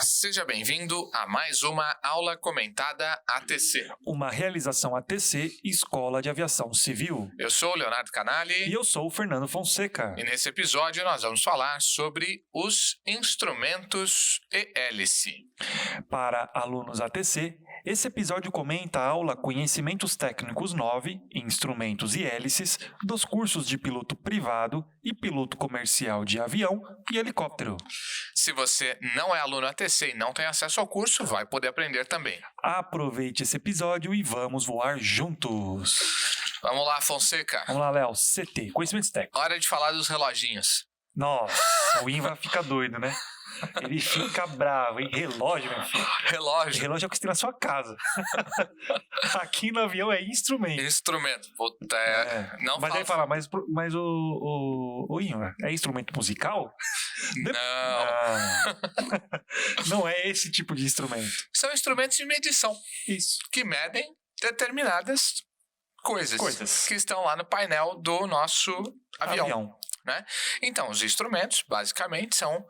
Seja bem-vindo a mais uma aula comentada ATC. Uma realização ATC, Escola de Aviação Civil. Eu sou o Leonardo Canali. E eu sou o Fernando Fonseca. E nesse episódio nós vamos falar sobre os instrumentos e hélice. Para alunos ATC, esse episódio comenta a aula Conhecimentos Técnicos 9, Instrumentos e Hélices, dos cursos de piloto privado e piloto comercial de avião e helicóptero. Se você não é aluno ATC e não tem acesso ao curso, vai poder aprender também. Aproveite esse episódio e vamos voar juntos. Vamos lá, Fonseca. Vamos lá, Léo. CT, Conhecimentos Técnicos. Hora de falar dos reloginhos. Nossa, o Inva fica doido, né? Ele fica bravo, hein? Relógio, meu filho. Relógio. Relógio é o que você tem na sua casa. Aqui no avião é instrumento. Instrumento. Puta, não mas fala... aí fala, mas o Inva, é instrumento musical? Não. Não é esse tipo de instrumento. São instrumentos de medição. Isso. Que medem determinadas coisas que estão lá no painel do nosso avião. Né? Então, os instrumentos, basicamente, são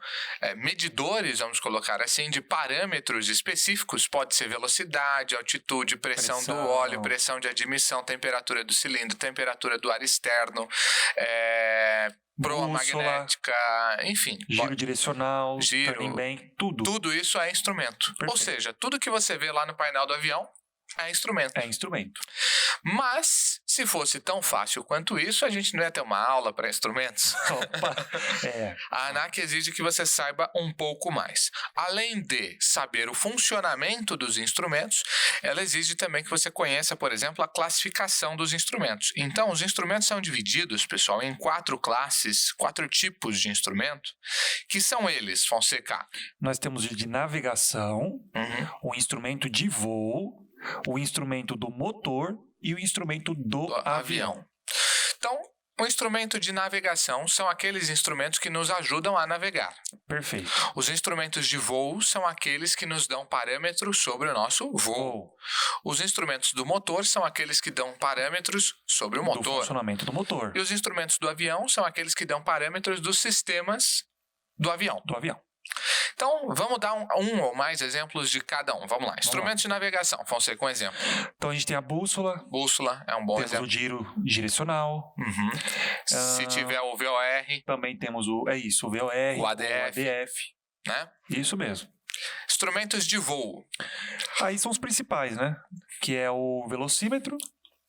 medidores, vamos colocar assim, de parâmetros específicos. Pode ser velocidade, altitude, pressão do óleo, pressão de admissão, temperatura do cilindro, temperatura do ar externo, proa magnética, enfim. Giro direcional, turning bank, tudo. Tudo isso é instrumento. Perfeito. Ou seja, tudo que você vê lá no painel do avião é instrumento. É instrumento. Mas, se fosse tão fácil quanto isso, a gente não ia ter uma aula para instrumentos. Opa, A ANAC exige que você saiba um pouco mais. Além de saber o funcionamento dos instrumentos, ela exige também que você conheça, por exemplo, a classificação dos instrumentos. Então, os instrumentos são divididos, pessoal, em 4 classes, 4 tipos de instrumento, que são eles, Fonseca. Nós temos o de navegação, o instrumento de voo, o instrumento do motor e o instrumento do avião. Então, o instrumento de navegação são aqueles instrumentos que nos ajudam a navegar. Perfeito. Os instrumentos de voo são aqueles que nos dão parâmetros sobre o nosso voo. Os instrumentos do motor são aqueles que dão parâmetros sobre o motor. Do funcionamento do motor. E os instrumentos do avião são aqueles que dão parâmetros dos sistemas do avião. Então, vamos dar um ou mais exemplos de cada um. Vamos lá. Instrumentos de navegação. Fonseca, um exemplo. Então, a gente tem a bússola. Bússola é um bom exemplo. Temos o giro direcional. Se tiver o VOR. Também temos o VOR. O ADF. Né? Isso mesmo. Instrumentos de voo. Aí são os principais, né? Que é o velocímetro,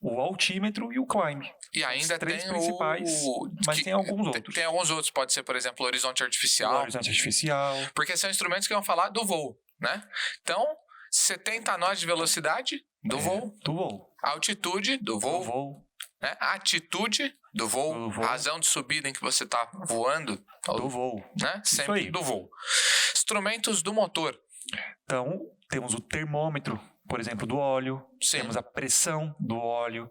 o altímetro e o climb. E ainda tem os tem principais, mas tem alguns outros. Tem alguns outros, pode ser, por exemplo, o horizonte artificial. O horizonte artificial. Porque são instrumentos que vão falar do voo, né? Então, 70 nós de velocidade do voo. Do voo. Altitude do voo. Do voo. Né? Atitude do voo. Razão de subida em que você está voando. Do voo. Né? Sempre do voo. Instrumentos do motor. Então, temos o termômetro, por exemplo, do óleo. Sim. Temos a pressão do óleo.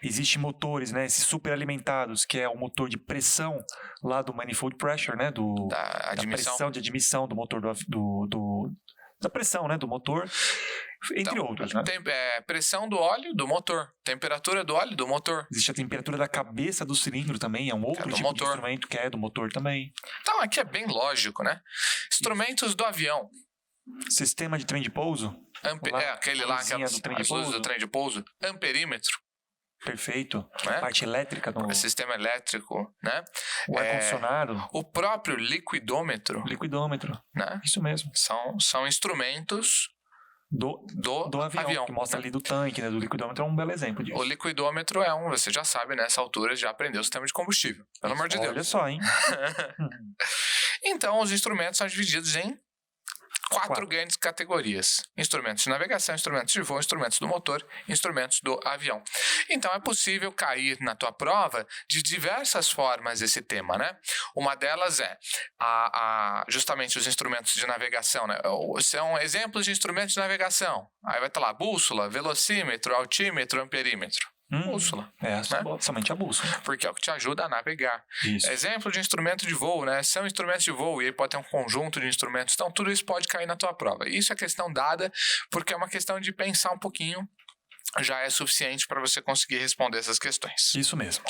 Existem motores, né? Esses superalimentados, que é o motor de pressão lá do manifold pressure, né? Da pressão de admissão do motor da pressão, né? Do motor, entre outros, né? Tem pressão do óleo do motor, temperatura do óleo do motor. Existe a temperatura da cabeça do cilindro também, é um outro tipo de instrumento que é do motor também. Então, aqui é bem lógico, né? Instrumentos do avião. Sistema de trem de pouso. Aquele lá, aquelas luzes do trem de pouso. Amperímetro. Perfeito. Né? Parte elétrica do sistema elétrico, né? O ar-condicionado. O próprio liquidômetro. Né? Isso mesmo. São instrumentos do avião, que mostra ali do tanque, né? Do liquidômetro é um belo exemplo disso. O liquidômetro você já sabe, nessa altura já aprendeu o sistema de combustível. Pelo amor de Deus. Olha só, hein? Então, os instrumentos são divididos em 4 grandes categorias: instrumentos de navegação, instrumentos de voo, instrumentos do motor, instrumentos do avião. Então é possível cair na tua prova de diversas formas esse tema, né? Uma delas é justamente os instrumentos de navegação, né? São exemplos de instrumentos de navegação. Aí vai estar lá bússola, velocímetro, altímetro, amperímetro. Bússola. Somente a bússola. Porque é o que te ajuda a navegar. Isso. Exemplo de instrumento de voo, né? São instrumentos de voo e aí pode ter um conjunto de instrumentos. Então, tudo isso pode cair na tua prova. Isso é questão dada porque é uma questão de pensar um pouquinho já é suficiente para você conseguir responder essas questões. Isso mesmo.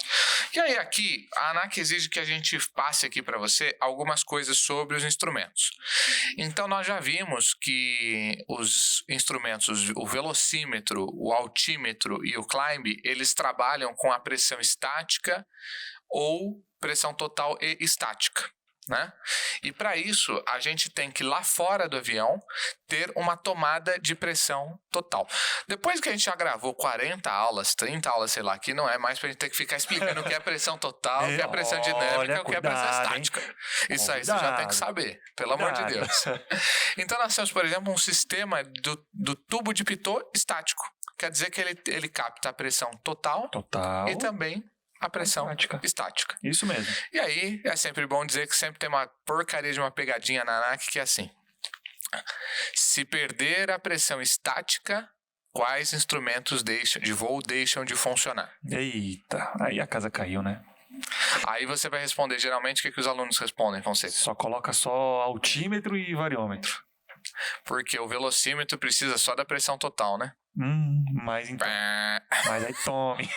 E aí aqui, a ANAC exige que a gente passe aqui para você algumas coisas sobre os instrumentos. Então nós já vimos que os instrumentos, o velocímetro, o altímetro e o climb, eles trabalham com a pressão estática ou pressão total e estática. Né? E para isso, a gente tem que, lá fora do avião, ter uma tomada de pressão total. Depois que a gente já gravou 40 aulas, 30 aulas, sei lá, aqui não é mais pra gente ter que ficar explicando o que é pressão total, o que é pressão dinâmica, o que é pressão estática. Isso aí você já tem que saber, pelo amor de Deus. Então nós temos, por exemplo, um sistema do tubo de Pitot estático. Quer dizer que ele capta a pressão total. E também a pressão estática. Isso mesmo. E aí, é sempre bom dizer que sempre tem uma porcaria de uma pegadinha na ANAC que é assim. Se perder a pressão estática, quais instrumentos de voo deixam de funcionar? Eita, aí a casa caiu, né? Aí você vai responder, geralmente, o que os alunos respondem, Fonseca? Só coloca só altímetro e variômetro. Porque o velocímetro precisa só da pressão total, né? Mas então. Mas aí tome.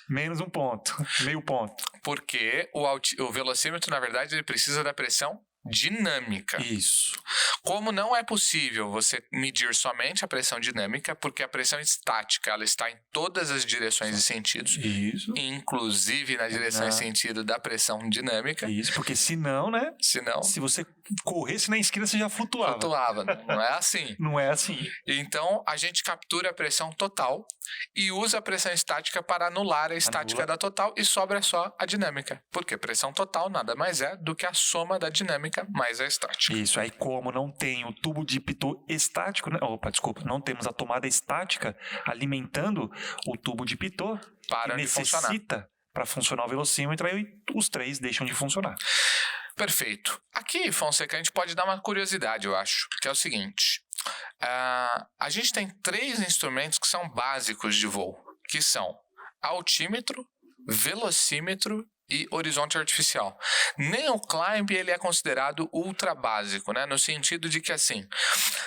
Menos um ponto. Meio ponto. Porque o velocímetro, na verdade, ele precisa da pressão dinâmica. Isso. Como não é possível você medir somente a pressão dinâmica, porque a pressão estática ela está em todas as direções e sentidos. Isso. Inclusive na direção e sentido da pressão dinâmica. Isso, porque senão, né? Se você corresse na esquina, você já flutuava. Flutuava, não é assim. Não é assim. Então, a gente captura a pressão total e usa a pressão estática para anular a estática da total e sobra só a dinâmica. Porque pressão total nada mais é do que a soma da dinâmica mais a estática. Isso, aí como não tem o tubo de Pitot estático, né? Não temos a tomada estática alimentando o tubo de Pitot que necessita para funcionar o velocímetro, aí os três deixam de funcionar. Perfeito. Aqui, Fonseca, a gente pode dar uma curiosidade, eu acho, que é o seguinte. A gente tem 3 instrumentos que são básicos de voo, que são altímetro, velocímetro e horizonte artificial. Nem o climb ele é considerado ultra básico, né? No sentido de que, assim,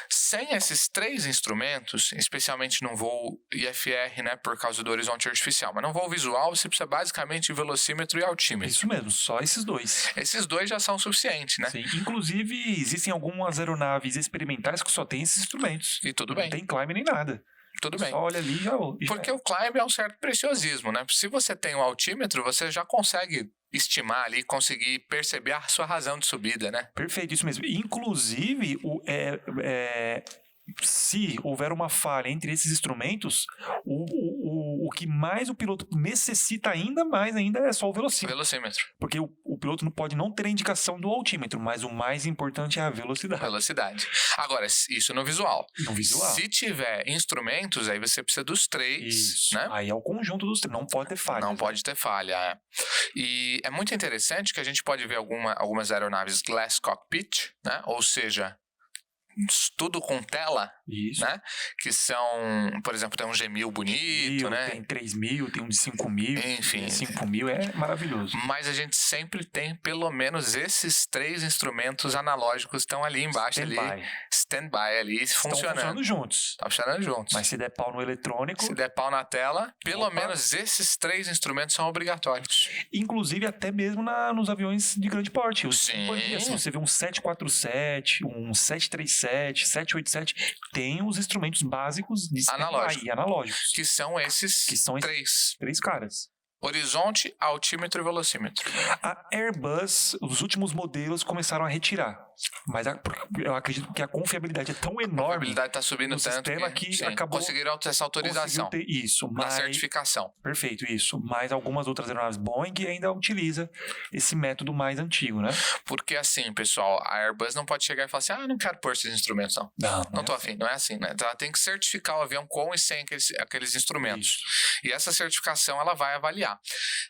sem esses 3 instrumentos, especialmente num voo IFR, né, por causa do horizonte artificial, mas num voo visual você precisa basicamente de velocímetro e altímetro. Isso mesmo, só esses 2. Esses 2 já são suficientes, né? Sim, inclusive existem algumas aeronaves experimentais que só tem esses instrumentos. E tudo bem. Não tem climb nem nada. Tudo bem. Só olha ali e já... Porque o climb é um certo preciosismo, né? Se você tem um altímetro, você já consegue estimar ali, conseguir perceber a sua razão de subida, né? Perfeito, isso mesmo. Inclusive, se houver uma falha entre esses instrumentos, o que mais o piloto necessita ainda é só o velocímetro. Porque o piloto não pode não ter a indicação do altímetro, mas o mais importante é a velocidade. Agora, isso no visual. No visual. Se tiver instrumentos, aí você precisa dos 3, isso, né? Aí é o conjunto dos 3, não pode ter falha. Não pode ter falha, é. E é muito interessante que a gente pode ver algumas aeronaves glass cockpit, né? Ou seja, tudo com tela, né? Que são, por exemplo, tem um G1000 bonito, né? Tem 3000, tem um de 5000. Enfim. 5000 é maravilhoso. Mas a gente sempre tem pelo menos esses 3 instrumentos analógicos estão ali embaixo, stand-by ali, funcionando juntos. Tá funcionando juntos. Mas se der pau no eletrônico... Se der pau na tela, pelo menos esses 3 instrumentos são obrigatórios. Inclusive até mesmo nos aviões de grande porte. Sim. Assim, você vê um 747, um 737, 787, tem os instrumentos básicos de analógicos. Que são esses 3 caras. Horizonte, altímetro e velocímetro. A Airbus, os últimos modelos começaram a retirar. Mas eu acredito que a confiabilidade é tão enorme. A confiabilidade está subindo no tanto sistema que acabou... Conseguiram essa autorização. Na certificação. Perfeito, isso. Mas algumas outras aeronaves Boeing ainda utiliza esse método mais antigo, né? Porque assim, pessoal, a Airbus não pode chegar e falar assim, não quero pôr esses instrumentos, não. Não tô afim. Não é assim, né? Então ela tem que certificar o avião com e sem aqueles instrumentos. Isso. E essa certificação, ela vai avaliar.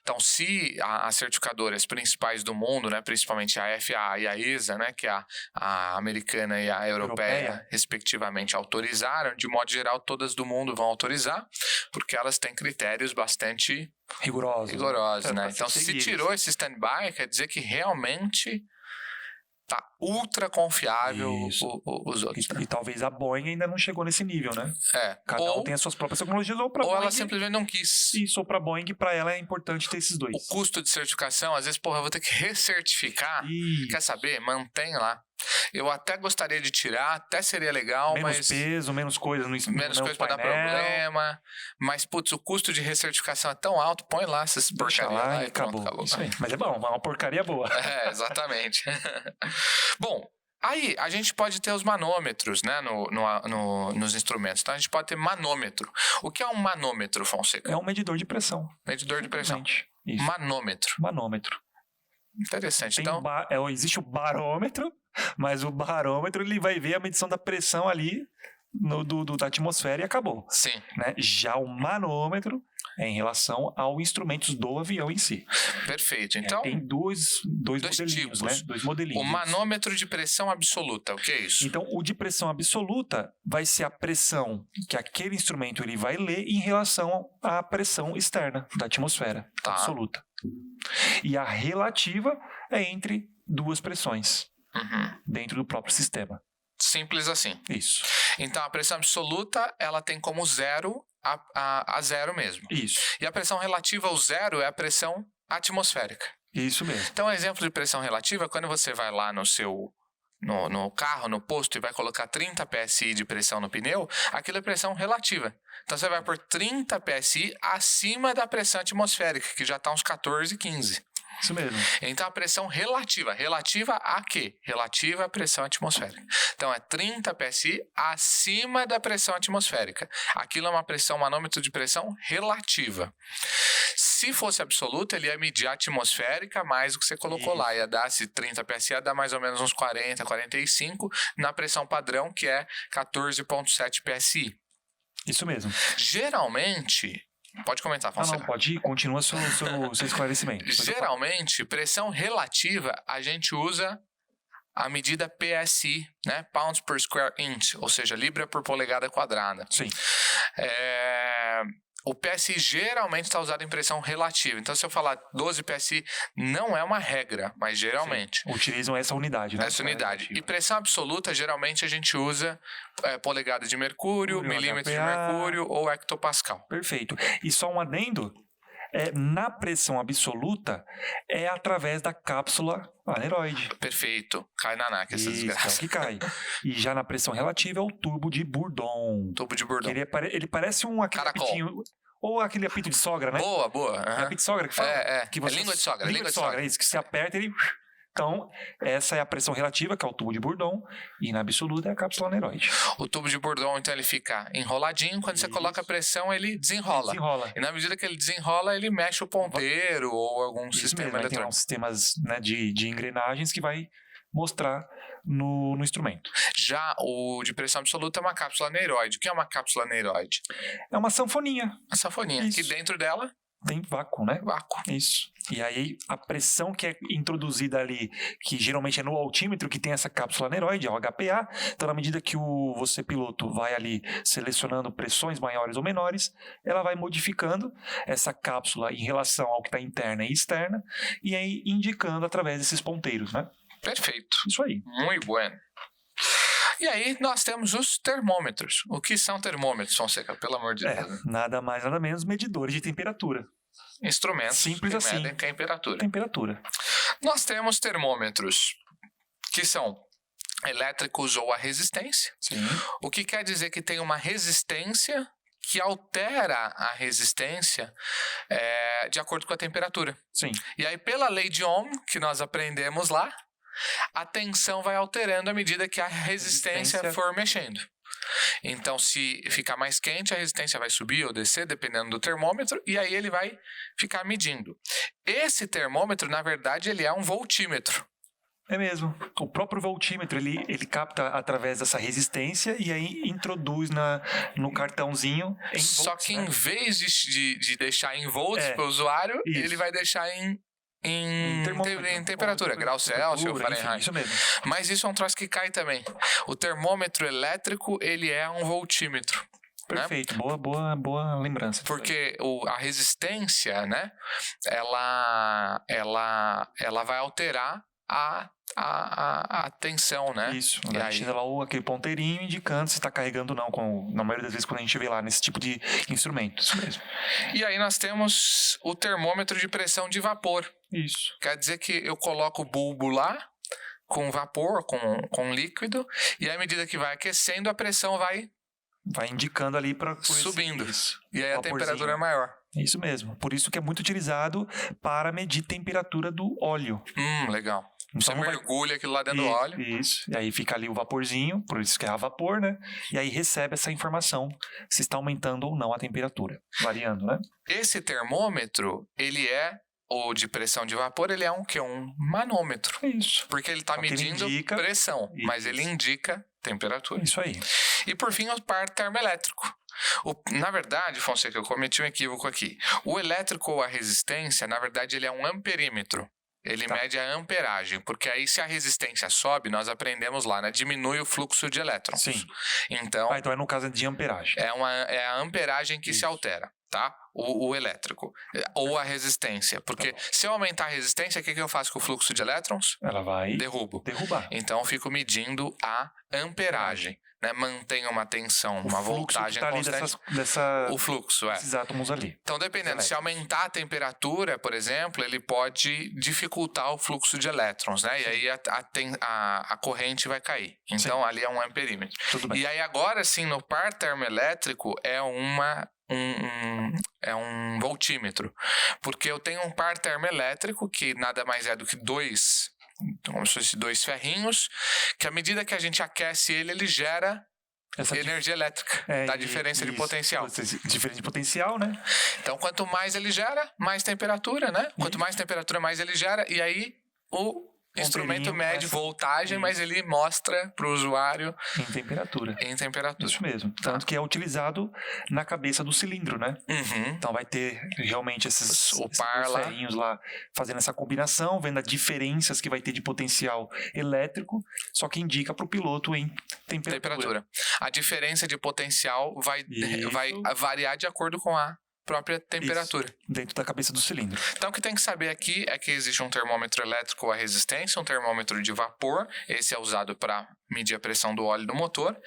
Então, se as certificadoras principais do mundo, né, principalmente a FAA e a ESA, né, que é a americana e a europeia, respectivamente, autorizaram, de modo geral, todas do mundo vão autorizar, porque elas têm critérios bastante rigorosos, né? Então, se tirou esse stand-by, quer dizer que realmente tá ultra confiável os outros. E talvez a Boeing ainda não chegou nesse nível, né? Cada um tem as suas próprias tecnologias, ou Boeing, ela simplesmente não quis. Isso, ou pra Boeing, pra ela é importante ter esses dois. O custo de certificação, às vezes, eu vou ter que recertificar. Quer saber? Mantém lá. Eu até gostaria de tirar, até seria legal, menos peso, menos coisa menos coisa para dar problema. Mas, putz, o custo de recertificação é tão alto, põe lá essas porcarias lá e acabou. Isso aí. Mas é bom, uma porcaria boa. Exatamente. Bom, aí a gente pode ter os manômetros, né, nos instrumentos. Então a gente pode ter manômetro. O que é um manômetro, Fonseca? É um medidor de pressão. Medidor de pressão. Isso. Manômetro. Interessante. Então, existe o barômetro, mas o barômetro ele vai ver a medição da pressão ali da atmosfera e acabou. Sim. Né? Já o manômetro é em relação aos instrumentos do avião em si. Perfeito. Então, tem dois modelinhos, tipos. Né? Dois modelinhos. O manômetro de pressão absoluta, o que é isso? Então, o de pressão absoluta vai ser a pressão que aquele instrumento ele vai ler em relação à pressão externa da atmosfera absoluta. E a relativa é entre duas pressões dentro do próprio sistema. Simples assim. Isso. Então, a pressão absoluta, ela tem como zero a zero mesmo. Isso. E a pressão relativa ao zero é a pressão atmosférica. Isso mesmo. Então, um exemplo de pressão relativa, quando você vai lá no carro, no posto, e vai colocar 30 PSI de pressão no pneu, aquilo é pressão relativa. Então, você vai por 30 PSI acima da pressão atmosférica, que já está uns 14, 15. Isso mesmo. Então, a pressão relativa. Relativa a quê? Relativa à pressão atmosférica. Então, é 30 PSI acima da pressão atmosférica. Aquilo é uma manômetro de pressão relativa. Se fosse absoluta, ele ia medir a atmosférica mais o que você colocou lá. Ia dar, se 30 PSI, ia dar mais ou menos uns 40, 45 na pressão padrão, que é 14,7 PSI. Isso mesmo. Geralmente... Pode comentar, Fonseca. Não, pode ir. Continua seu esclarecimento. Geralmente, pressão relativa, a gente usa a medida PSI, né? Pounds per square inch, ou seja, libra por polegada quadrada. Sim. O PSI geralmente está usado em pressão relativa. Então, se eu falar 12 PSI, não é uma regra, mas geralmente. Sim. Utilizam essa unidade, né? Essa unidade. E pressão absoluta, geralmente a gente usa polegada de mercúrio, milímetro de mercúrio ou hectopascal. Perfeito. E só um adendo, na pressão absoluta é através da cápsula aneroide. Perfeito. Cai na NAC essa desgraça. Isso, que cai. E já na pressão relativa é o tubo de Bourdon. Tubo de Bourdon. Ele parece um apitinho, ou aquele apito de sogra, né? Boa. É apito de sogra que fala? Que você... língua de sogra. Língua de sogra, isso. Que você aperta ele... Então, essa é a pressão relativa, que é o tubo de Bourdon, e na absoluta é a cápsula aneroide. O tubo de Bourdon, então, ele fica enroladinho, quando você coloca a pressão, ele desenrola. E na medida que ele desenrola, ele mexe o ponteiro ou algum sistema eletrônico. Tem uns sistemas, né, de engrenagens que vai mostrar no instrumento. Já o de pressão absoluta é uma cápsula aneroide. O que é uma cápsula aneroide? É uma sanfoninha. Uma sanfoninha. Isso. Que dentro dela... tem vácuo, né? Vácuo. Isso. E aí, a pressão que é introduzida ali, que geralmente é no altímetro, que tem essa cápsula aneroide, é o HPA. Então, na medida que você, piloto, vai ali selecionando pressões maiores ou menores, ela vai modificando essa cápsula em relação ao que está interna e externa, e aí indicando através desses ponteiros, né? Perfeito. Isso aí. Muito bueno. E aí, nós temos os termômetros. O que são termômetros, Fonseca? Pelo amor de Deus. Nada mais, nada menos, medidores de temperatura. Instrumentos simples que assim. medem temperatura. Nós temos termômetros que são elétricos ou a resistência. Sim. O que quer dizer que tem uma resistência que altera a resistência de acordo com a temperatura. Sim. E aí, pela lei de Ohm, que nós aprendemos lá, a tensão vai alterando à medida que a resistência for mexendo. Então, se ficar mais quente, a resistência vai subir ou descer, dependendo do termômetro, e aí ele vai ficar medindo. Esse termômetro, na verdade, ele é um voltímetro. É mesmo. O próprio voltímetro, ele capta através dessa resistência e aí introduz no cartãozinho em volts. Só que em vez de deixar em volts para o usuário, isso. Ele vai deixar em temperatura, grau Celsius, Fahrenheit. Isso mesmo. Mas isso é um troço que cai também. O termômetro elétrico, ele é um voltímetro. Perfeito, né? boa lembrança. Porque a resistência, né, ela vai alterar a a tensão, né? Isso. E aí lá aquele ponteirinho indicando se está carregando ou não, na maioria das vezes quando a gente vê lá nesse tipo de instrumento. Isso mesmo. E aí nós temos o termômetro de pressão de vapor. Isso. Quer dizer que eu coloco o bulbo lá, com vapor, com líquido, e à medida que vai aquecendo, a pressão vai indicando ali para subindo. E aí a temperatura é maior. Isso mesmo. Por isso que é muito utilizado para medir temperatura do óleo. Legal. Então você mergulha aquilo lá dentro do óleo. Isso. E aí fica ali o vaporzinho, por isso que é a vapor, né? E aí recebe essa informação se está aumentando ou não a temperatura, variando, né? Esse termômetro, ele é ou de pressão de vapor, ele é um manômetro. Isso. Porque ele está medindo pressão, mas ele indica temperatura. Isso aí. E por fim, o par termoelétrico. Na verdade, Fonseca, eu cometi um equívoco aqui. O elétrico ou a resistência, na verdade, ele é um amperímetro. Ele mede a amperagem, porque aí se a resistência sobe, nós aprendemos lá, né? Diminui o fluxo de elétrons. Sim. Então é no caso de amperagem. É a amperagem que se altera, tá? O elétrico. Ou a resistência. Porque se eu aumentar a resistência, o que eu faço com o fluxo de elétrons? Ela vai derrubar. Então eu fico medindo a amperagem. Né? Mantenho uma tensão, uma voltagem constante. O fluxo, esses átomos ali. Então, dependendo, se aumentar a temperatura, por exemplo, ele pode dificultar o fluxo de elétrons, né? E aí a corrente vai cair. Então, ali é um amperímetro. Tudo bem. E aí, agora sim, no par termoelétrico, é um voltímetro. Porque eu tenho um par termoelétrico, que nada mais é do que como se fosse dois ferrinhos, que à medida que a gente aquece ele gera energia elétrica, dá diferença de potencial. Diferença de potencial, né? Então, quanto mais ele gera, mais temperatura, né? Quanto mais temperatura, mais ele gera, e aí o instrumento mede voltagem, mas ele mostra para o usuário em temperatura. Isso mesmo. Tanto que é utilizado na cabeça do cilindro, né? Então vai ter realmente esses ferrinhos lá fazendo essa combinação, vendo as diferenças que vai ter de potencial elétrico, só que indica para o piloto em temperatura. A diferença de potencial vai variar de acordo com a própria temperatura. Isso, dentro da cabeça do cilindro. Então, o que tem que saber aqui é que existe um termômetro elétrico ou a resistência, um termômetro de vapor, esse é usado para medir a pressão do óleo do motor,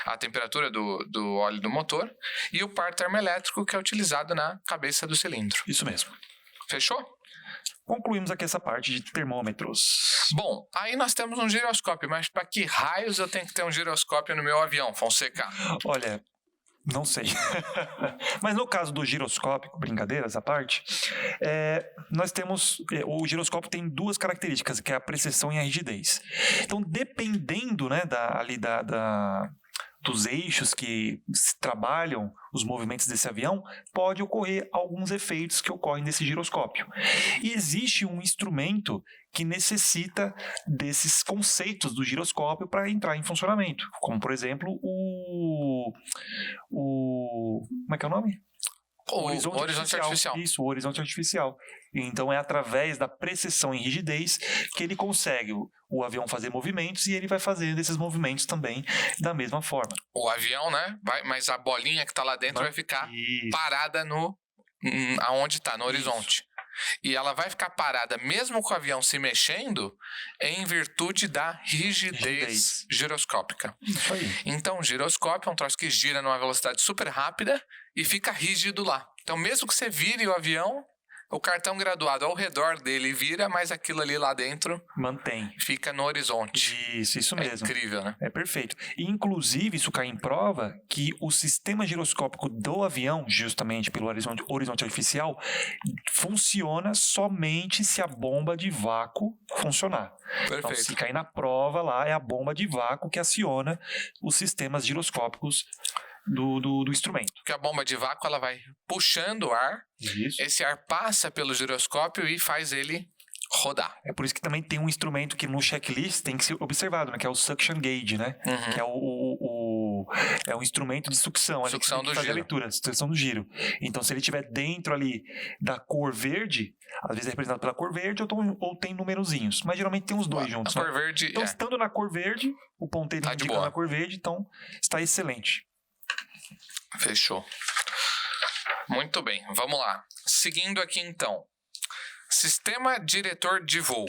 a temperatura do óleo do motor, e o par termoelétrico, que é utilizado na cabeça do cilindro. Isso mesmo. Fechou? Concluímos aqui essa parte de termômetros. Bom, aí nós temos um giroscópio, mas para que raios eu tenho que ter um giroscópio no meu avião, Fonseca? Olha, não sei. Mas no caso do giroscópio, brincadeiras à parte, nós temos... O giroscópio tem duas características, que é a precessão e a rigidez. Então, dependendo, né, dos eixos que trabalham os movimentos desse avião, pode ocorrer alguns efeitos que ocorrem nesse giroscópio. E existe um instrumento que necessita desses conceitos do giroscópio para entrar em funcionamento, como, por exemplo, como é que é o nome? O horizonte artificial. Isso, o horizonte artificial. Então é através da precessão e rigidez que ele consegue o avião fazer movimentos e ele vai fazendo esses movimentos também da mesma forma. O avião, né? Mas a bolinha que está lá dentro vai ficar parada aonde está, no horizonte. E ela vai ficar parada mesmo com o avião se mexendo em virtude da rigidez giroscópica. Isso aí. Então, o giroscópio é um troço que gira numa velocidade super rápida e fica rígido lá. Então, mesmo que você vire o avião, o cartão graduado ao redor dele vira, mas aquilo ali lá dentro mantém. Fica no horizonte. Isso mesmo. É incrível, né? É perfeito. E, inclusive, isso cai em prova que o sistema giroscópico do avião, justamente pelo horizonte artificial, funciona somente se a bomba de vácuo funcionar. Perfeito. Então, se cair na prova lá, é a bomba de vácuo que aciona os sistemas giroscópicos do instrumento. Porque a bomba de vácuo ela vai puxando o ar, esse ar passa pelo giroscópio e faz ele rodar. É por isso que também tem um instrumento que no checklist tem que ser observado, né? Que é o suction gauge, né? Que é um instrumento de sucção. Sucção do giro. A leitura, sucção do giro. Então, se ele estiver dentro ali da cor verde, às vezes é representado pela cor verde ou tem numerozinhos. Mas geralmente tem os dois juntos. A cor verde, então, estando na cor verde, o ponteirinho indicando na cor verde, então está excelente. Fechou. Muito bem, vamos lá. Seguindo aqui então. Sistema diretor de voo.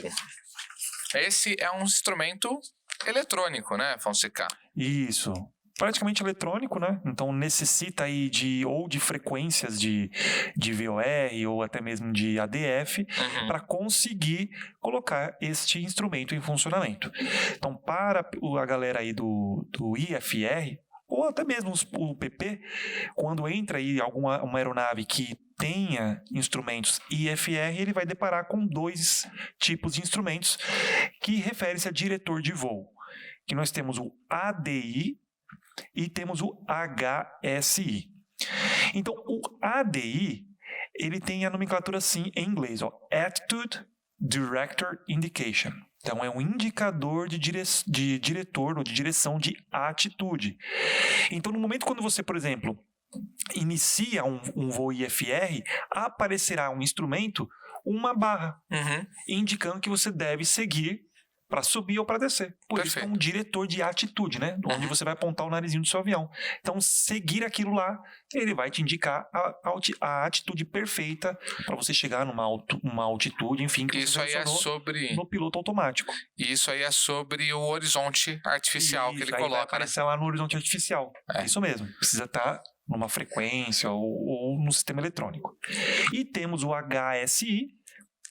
Esse é um instrumento eletrônico, né, Fonseca? Isso. Praticamente eletrônico, né? Então necessita aí de frequências de VOR ou até mesmo de ADF para conseguir colocar este instrumento em funcionamento. Então, para a galera aí do IFR, ou até mesmo o PP, quando entra aí uma aeronave que tenha instrumentos IFR, ele vai deparar com 2 tipos de instrumentos que refere-se a diretor de voo. Que nós temos o ADI e temos o HSI. Então, o ADI, ele tem a nomenclatura assim em inglês, ó, Attitude Director Indication. Então, é um indicador de diretor ou de direção de atitude. Então, no momento quando você, por exemplo, inicia um voo IFR, aparecerá um instrumento, uma barra, indicando que você deve seguir para subir ou para descer. Por isso é um diretor de atitude, né? Onde você vai apontar o narizinho do seu avião. Então, seguir aquilo lá, ele vai te indicar a atitude perfeita para você chegar numa altitude, enfim, que isso você aí é sobre no piloto automático. Isso aí é sobre o horizonte artificial que ele coloca. Vai aparecer lá no horizonte artificial. Isso mesmo. Precisa estar numa frequência ou no sistema eletrônico. E temos o HSI,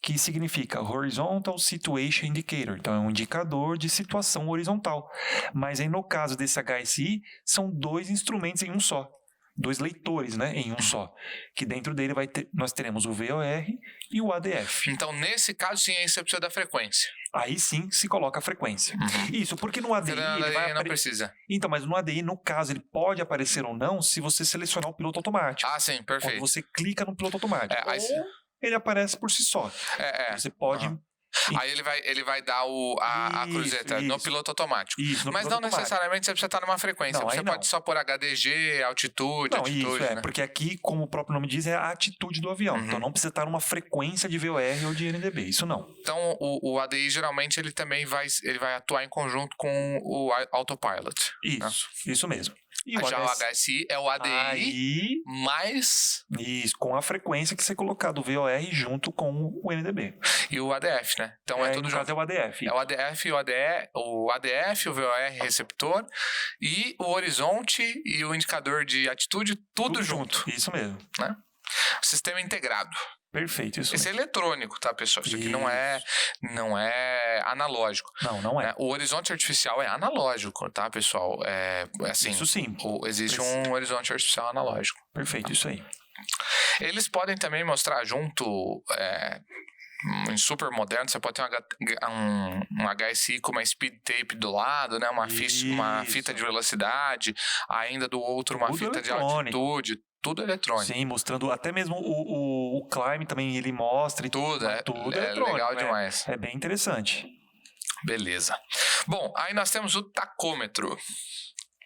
que significa Horizontal Situation Indicator. Então, é um indicador de situação horizontal. Mas aí, no caso desse HSI, são 2 instrumentos em um só. 2 leitores, né, em um só. Que dentro dele nós teremos o VOR e o ADF. Então, nesse caso, sim, aí você precisa da frequência. Aí sim se coloca a frequência. Isso, porque no ADI ele vai não precisa. Então, mas no ADI, no caso, ele pode aparecer ou não se você selecionar o piloto automático. Ah, sim, perfeito. Quando você clica no piloto automático. Ele aparece por si só. Você pode... Aí ele vai dar a cruzeta no piloto automático. Mas não necessariamente você precisa estar numa frequência. Você pode só pôr HDG, altitude, né? Porque aqui, como o próprio nome diz, é a atitude do avião. Então não precisa estar numa frequência de VOR ou de NDB. Isso não. Então o ADI geralmente ele também vai atuar em conjunto com o autopilot. Isso mesmo. E o HSI é o ADI mais... Isso, com a frequência que você colocar do VOR junto com o NDB. E o ADF, né? Então é tudo no junto. caso é o ADF. É o ADF, o VOR receptor e o horizonte e o indicador de atitude, tudo junto. Isso mesmo. Né? Sistema integrado. Perfeito, isso. Esse é eletrônico, tá, pessoal? Isso aqui não é analógico. Não é. O horizonte artificial é analógico, tá, pessoal? Assim, isso sim. Existe um horizonte artificial analógico. Perfeito, isso aí. Eles podem também mostrar junto... em super moderno, você pode ter um HSI com uma speed tape do lado, né? Uma fita de velocidade, ainda do outro uma fita de altitude. Tudo eletrônico. Sim, mostrando até mesmo o climb também ele mostra. E tudo eletrônico. Legal demais. É bem interessante. Beleza. Bom, aí nós temos o tacômetro. O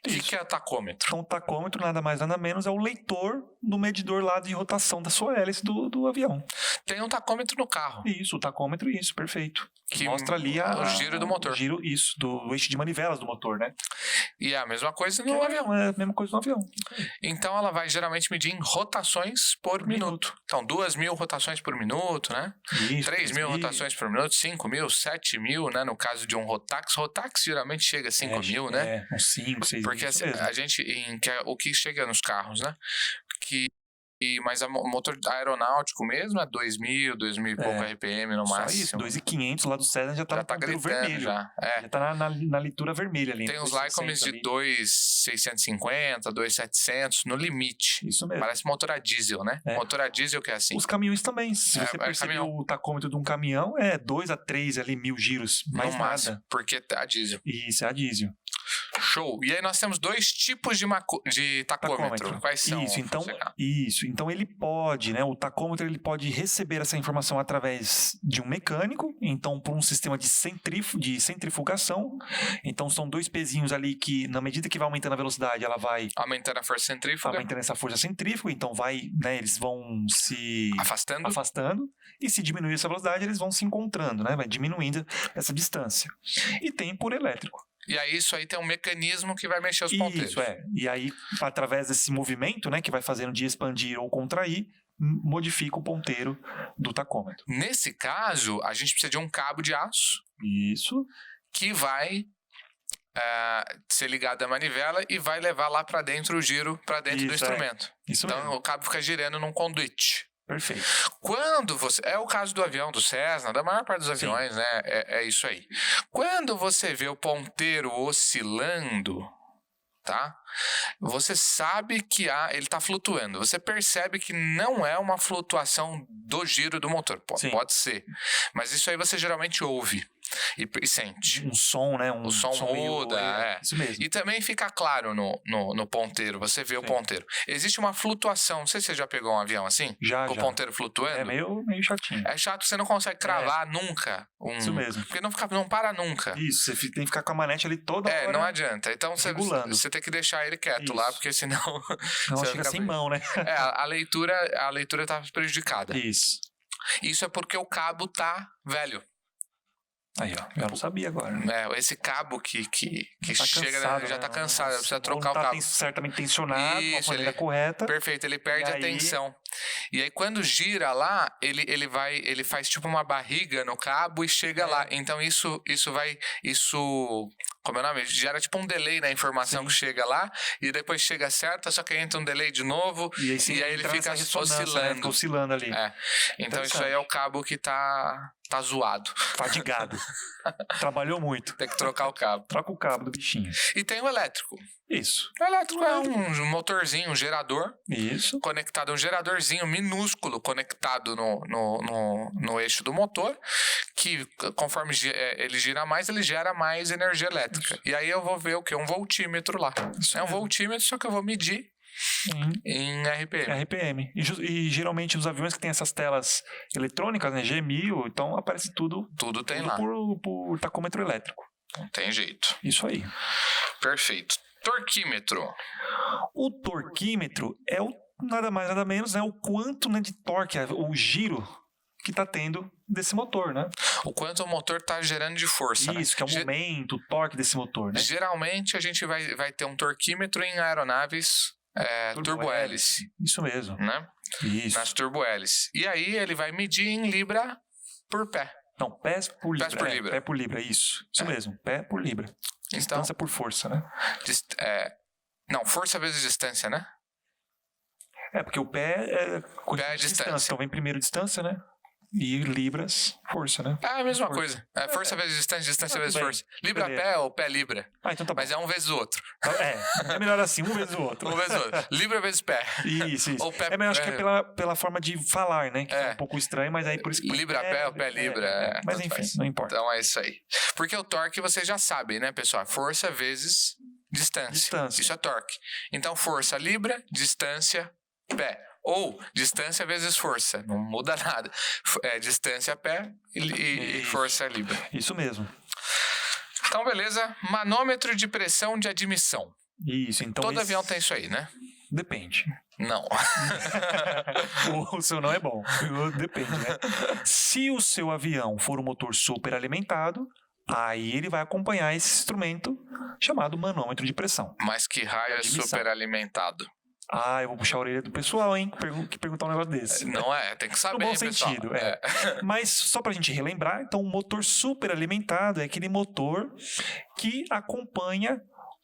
que é o tacômetro? Então, o tacômetro nada mais nada menos é o leitor do medidor lá de rotação da sua hélice do avião. Tem um tacômetro no carro. Isso, o tacômetro, perfeito. Que mostra ali o giro do motor. O giro, do eixo de manivelas do motor, né? E é a mesma coisa no avião. É a mesma coisa no avião. Então, ela vai geralmente medir em rotações por minuto. Então, 2.000 rotações por minuto, né? 3.000 rotações por minuto, 5.000, 7.000, né? No caso de um Rotax. Rotax geralmente chega a 5.000, né? Uns 5, 6 Porque assim, a gente, o que chega nos carros, né? Mas o motor aeronáutico mesmo é 2.000 e pouco RPM no máximo. Só isso, 2.500 lá do Cessna já tá no ponteiro vermelho. Já tá na leitura vermelha ali. Tem uns Lycoms de 2.650, 2.700 no limite. Isso mesmo. Parece motor a diesel, né? Motor a diesel que é assim. Os caminhões também. Se você perceber o tacômetro de um caminhão, 2 a 3 ali, 1.000 giros. Mais nada. Máximo, porque é a diesel. Isso, é a diesel. Show. E aí nós temos 2 tipos de tacômetro. Quais são? Então ele pode, né? O tacômetro ele pode receber essa informação através de um mecânico, então por um sistema de centrifugação. Então são 2 pezinhos ali que, na medida que vai aumentando a velocidade, ela vai aumentando a força centrífuga. Aumentando essa força centrífuga, então eles vão se afastando. E se diminuir essa velocidade, eles vão se encontrando, né? Vai diminuindo essa distância. E tem por elétrico. E aí isso aí tem um mecanismo que vai mexer os ponteiros. Isso, E aí, através desse movimento, né, que vai fazendo de expandir ou contrair, modifica o ponteiro do tacômetro. Nesse caso, a gente precisa de um cabo de aço. Isso. Que vai ser ligado à manivela e vai levar lá para dentro o giro para dentro do instrumento. Isso então mesmo. O cabo fica girando num conduíte. Perfeito. Quando você... É o caso do avião, do Cessna, da maior parte dos aviões, né? É isso aí. Quando você vê o ponteiro oscilando, tá? Você sabe que ele está flutuando. Você percebe que não é uma flutuação do giro do motor. Pode ser. Mas isso aí você geralmente ouve. E sente. Um som, né? O som muda, Isso mesmo. E também fica claro no ponteiro, você vê o ponteiro. Existe uma flutuação, não sei se você já pegou um avião assim? Já. O ponteiro flutuando. É meio chatinho. É chato, você não consegue cravar nunca. Isso mesmo. Porque não para nunca. Isso, você tem que ficar com a manete ali toda hora. Não adianta. Então você tem que deixar ele quieto lá, porque senão... Não, fica sem mão, né? A leitura tá prejudicada. Isso é porque o cabo tá velho. Aí, ó, eu não sabia agora. Né? Esse cabo que tá chega, cansado, já tá cansado, precisa trocar o cabo. Certamente tensionado, de uma maneira correta. Perfeito, ele perde a tensão. E aí quando gira lá, ele faz tipo uma barriga no cabo e chega lá. Então isso como é o nome? Gera tipo um delay na informação que chega lá, e depois chega certa, só que entra um delay de novo, e aí ele fica oscilando. Né? Fica oscilando ali. Então isso aí é o cabo que tá zoado. Fadigado. Trabalhou muito. Tem que trocar o cabo. Troca o cabo do bichinho. E tem o elétrico. Isso. O elétrico é um motorzinho, um gerador. Isso. Conectado, um geradorzinho minúsculo conectado no eixo do motor, que conforme ele gira mais, ele gera mais energia elétrica. Isso. E aí eu vou ver o quê? Um voltímetro lá. Isso um voltímetro, só que eu vou medir em RPM. E geralmente os aviões que tem essas telas eletrônicas, né, G1000, então aparece tudo tem lá por tacômetro elétrico. Não tem jeito. Isso aí. Perfeito. Torquímetro. O torquímetro é nada mais nada menos, né, o quanto, né, de torque, o giro que está tendo desse motor, né? O quanto o motor está gerando de força. Isso, né? Que é o momento, o torque desse motor, né? Geralmente a gente vai ter um torquímetro em aeronaves turbo-hélice. Isso mesmo. Né? Isso. Nas turbo-hélices. E aí ele vai medir em libra por pé. Não, pés por libra. Pé por libra, isso. Isso mesmo, pé por libra. Distância por força, né? Não, força vezes distância, né? Porque o pé é distância. Então vem primeiro distância, né? E libras, força, né? A mesma coisa. Força vezes distância, distância vezes força. Libra pé ou pé libra. Então tá bom. Mas é um vezes o outro. É melhor assim, um vezes o outro. Um vezes o outro. Libra vezes pé. Isso. Ou pé, mas eu acho que é pela forma de falar, né? Que é um pouco estranho, mas aí por isso que... Libra pé ou pé libra. Mas enfim, não importa. Então é isso aí. Porque o torque vocês já sabem, né, pessoal? Força vezes distância. Isso é torque. Então força libra, distância pé. Ou distância vezes força, não muda nada. Distância pé e força libra. Isso mesmo. Então, beleza. Manômetro de pressão de admissão. Isso, então... Todo avião tem isso aí, né? Depende. Não. O seu não é bom. Depende, né? Se o seu avião for um motor superalimentado, aí ele vai acompanhar esse instrumento chamado manômetro de pressão. Mas que raio é superalimentado? Eu vou puxar a orelha do pessoal, hein? Que perguntar um negócio desse. Não tem que saber, no bom sentido, Mas só pra gente relembrar, então, um motor superalimentado é aquele motor que acompanha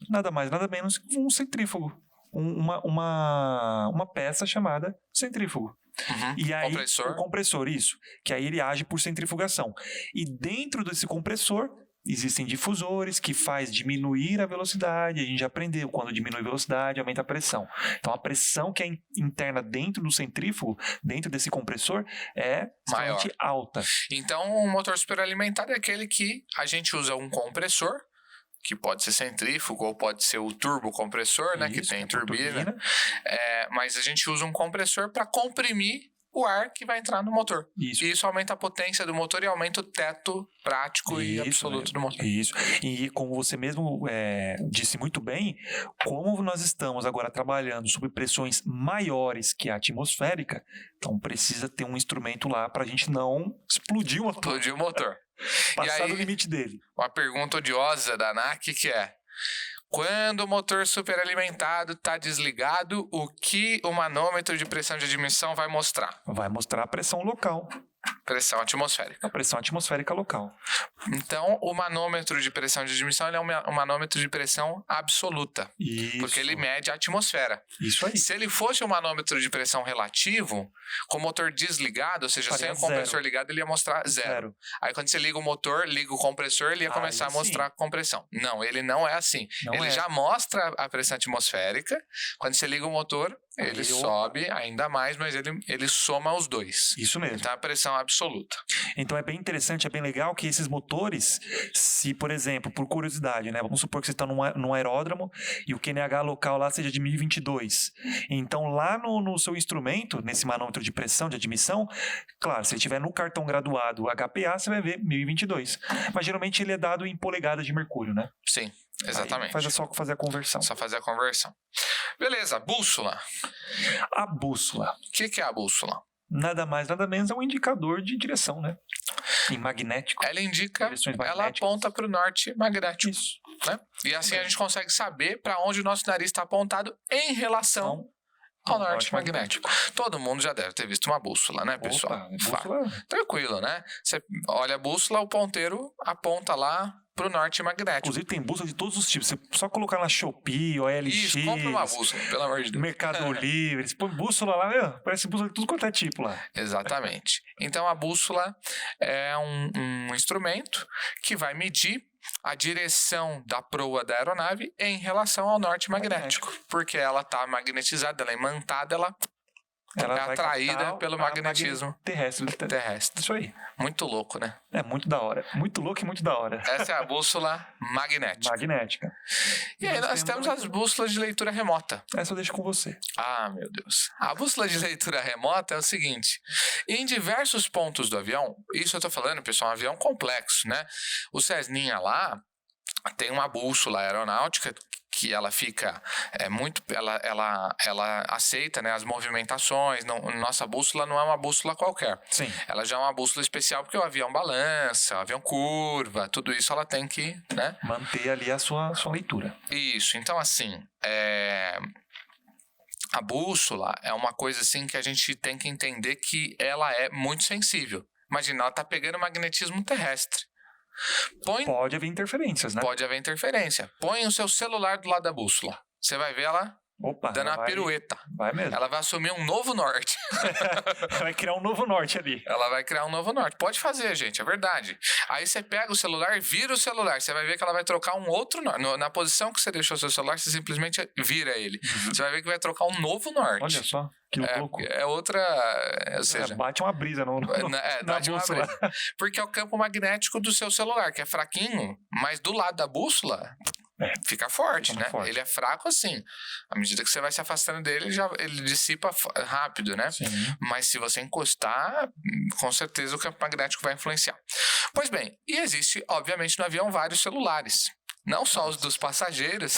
nada mais, nada menos que um centrífugo. Uma peça chamada centrífugo. E aí, compressor. O compressor, isso. Que aí ele age por centrifugação. E dentro desse compressor existem difusores que faz diminuir a velocidade. A gente já aprendeu, quando diminui a velocidade, aumenta a pressão. Então, a pressão que é interna dentro do centrífugo, dentro desse compressor, é extremamente alta. Então, o motor superalimentado é aquele que a gente usa um compressor, que pode ser centrífugo ou pode ser o turbocompressor, né, que tem turbina. Mas a gente usa um compressor para comprimir o ar que vai entrar no motor. E isso aumenta a potência do motor e aumenta o teto prático e absoluto do motor. Isso. E como você mesmo disse muito bem, como nós estamos agora trabalhando sob pressões maiores que a atmosférica, então precisa ter um instrumento lá para a gente não explodir o motor. Explodir o motor. Passar do limite dele. Uma pergunta odiosa da ANAC que é: Quando o motor superalimentado está desligado, o que o manômetro de pressão de admissão vai mostrar? Vai mostrar a pressão local. Pressão atmosférica. A pressão atmosférica local. Então, o manômetro de pressão de admissão ele é um manômetro de pressão absoluta. Isso. Porque ele mede a atmosfera. Isso aí. Se ele fosse um manômetro de pressão relativo, com o motor desligado, ou seja, sem o compressor ligado, ele ia mostrar zero. Aí, quando você liga o motor, liga o compressor, ele ia começar a mostrar compressão. Não, ele não é assim. Ele já mostra a pressão atmosférica. Quando você liga o motor, ele sobe ainda mais, mas ele soma os dois. Isso mesmo. Então, a pressão absoluta. Então, é bem interessante, é bem legal que esses motores, se, por exemplo, por curiosidade, né? Vamos supor que você está num aeródromo e o QNH local lá seja de 1022. Então, lá no seu instrumento, nesse manômetro de pressão, de admissão, claro, se ele tiver no cartão graduado HPA, você vai ver 1022. Mas, geralmente, ele é dado em polegadas de mercúrio, né? Sim. Exatamente. Aí só fazer a conversão. Só fazer a conversão. Beleza, bússola. A bússola. O que é a bússola? Nada mais, nada menos é um indicador de direção, né? Em magnético. Ela indica, ela aponta para o norte magnético. Isso. Né? E assim a gente consegue saber para onde o nosso nariz está apontado em relação ao norte magnético. Todo mundo já deve ter visto uma bússola, né, pessoal? Bússola. Tranquilo, né? Você olha a bússola, o ponteiro aponta lá pro norte magnético. Inclusive tem bússola de todos os tipos. Você só colocar na Shopee, OLX... Isso, compra uma bússola, pelo amor de Deus. Mercado Livre. Você põe bússola lá, meu, parece bússola de tudo quanto é tipo lá. Exatamente. Então a bússola é um instrumento que vai medir a direção da proa da aeronave em relação ao norte magnético. Porque ela está magnetizada, ela é imantada, ela é atraída pelo magnetismo terrestre. Isso aí. Muito louco, né? É muito da hora. Muito louco e muito da hora. Essa é a bússola magnética. E aí nós temos as bússolas de leitura remota. Essa eu deixo com você. Ah, meu Deus. A bússola de leitura remota é o seguinte. Em diversos pontos do avião, isso eu tô falando, pessoal, um avião complexo, né? O Cessninha lá tem uma bússola aeronáutica que ela fica ela aceita, né, as movimentações. Nossa bússola não é uma bússola qualquer. Sim. Ela já é uma bússola especial porque o avião balança, o avião curva, tudo isso ela tem que, né, manter ali a sua leitura. Isso. Então, assim, a bússola é uma coisa assim que a gente tem que entender que ela é muito sensível. Imagina, ela tá pegando magnetismo terrestre. Pode haver interferências, né? Pode haver interferência. Põe o seu celular do lado da bússola. Você vai ver ela dando uma pirueta. Vai mesmo. Ela vai assumir um novo norte. Vai criar um novo norte ali. Ela vai criar um novo norte. Pode fazer, gente, é verdade. Aí você pega o celular, vira o celular. Você vai ver que ela vai trocar um outro norte. Na posição que você deixou o seu celular, você simplesmente vira ele. Você vai ver que vai trocar um novo norte. Olha só. Que louco. É outra. Ou seja, bate uma brisa bate uma brisa. Porque é o campo magnético do seu celular, que é fraquinho, mas do lado da bússola fica forte, né? Forte. Ele é fraco assim. À medida que você vai se afastando dele, ele dissipa rápido, né? Sim. Mas se você encostar, com certeza o campo magnético vai influenciar. Pois bem, e existe, obviamente, no avião vários celulares. Não só os dos passageiros,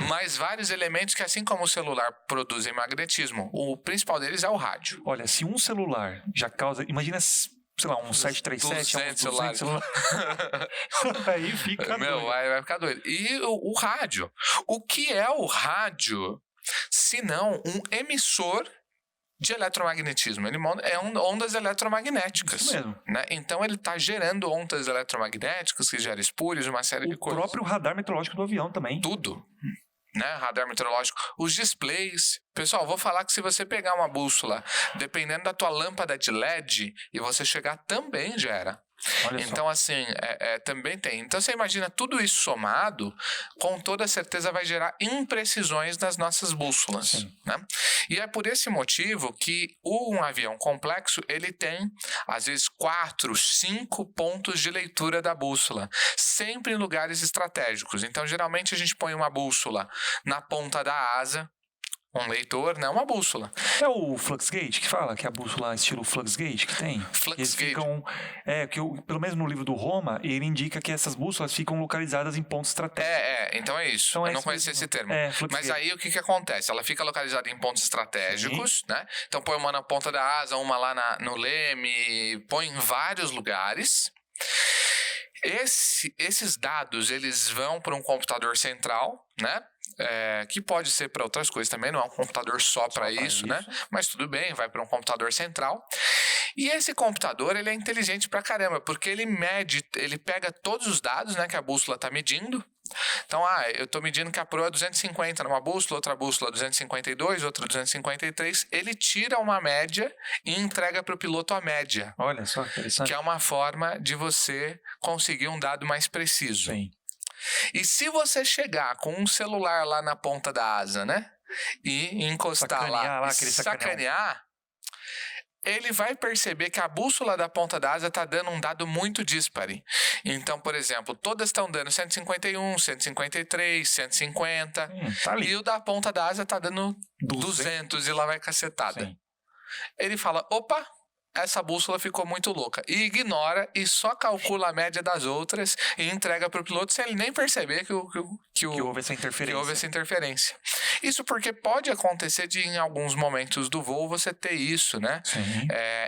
mas vários elementos que, assim como o celular, produzem magnetismo. O principal deles é o rádio. Olha, se um celular já causa... Imagina, sei lá, um 737, 200 celulares. Aí fica doido. Vai ficar doido. E o rádio. O que é o rádio, se não um emissor de eletromagnetismo? Ele é ondas eletromagnéticas. Isso mesmo. Né? Então ele está gerando ondas eletromagnéticas que geram espúrios, uma série de coisas. O próprio radar meteorológico do avião também. Tudo. Né? Radar meteorológico, os displays. Pessoal, vou falar que se você pegar uma bússola, dependendo da tua lâmpada de LED, e você chegar, também gera. Olha então, só. assim, também tem. Então, você imagina tudo isso somado, com toda certeza vai gerar imprecisões nas nossas bússolas. Né? E é por esse motivo que um avião complexo, ele tem, às vezes, 4, 5 pontos de leitura da bússola, sempre em lugares estratégicos. Então, geralmente, a gente põe uma bússola na ponta da asa, um leitor, né? Uma bússola. É o Fluxgate que fala, que é a bússola estilo Fluxgate que tem? Fluxgate. Pelo menos no livro do Roma, ele indica que essas bússolas ficam localizadas em pontos estratégicos. Então é isso. Então eu não conhecia esse termo. Mas aí o que acontece? Ela fica localizada em pontos estratégicos, né? Então põe uma na ponta da asa, uma lá no leme, põe em vários lugares. Esses dados, eles vão para um computador central, né? Que pode ser para outras coisas também, não é um computador só para isso, né? Mas tudo bem, vai para um computador central. E esse computador, ele é inteligente pra caramba, porque ele mede, ele pega todos os dados, né, que a bússola está medindo. Então, eu estou medindo que a proa é 250 numa bússola, outra bússola 252, outra 253. Ele tira uma média e entrega para o piloto a média. Olha só, interessante. Que é uma forma de você conseguir um dado mais preciso. Sim. E se você chegar com um celular lá na ponta da asa, né? E encostar lá e sacanear, ele vai perceber que a bússola da ponta da asa está dando um dado muito díspare. Então, por exemplo, todas estão dando 151, 153, 150. Tá ali. E o da ponta da asa está dando 200 e lá vai cacetada. Sim. Ele fala, opa, essa bússola ficou muito louca. E ignora e só calcula a média das outras e entrega para o piloto sem ele nem perceber que houve essa interferência. Isso porque pode acontecer de em alguns momentos do voo você ter isso, né?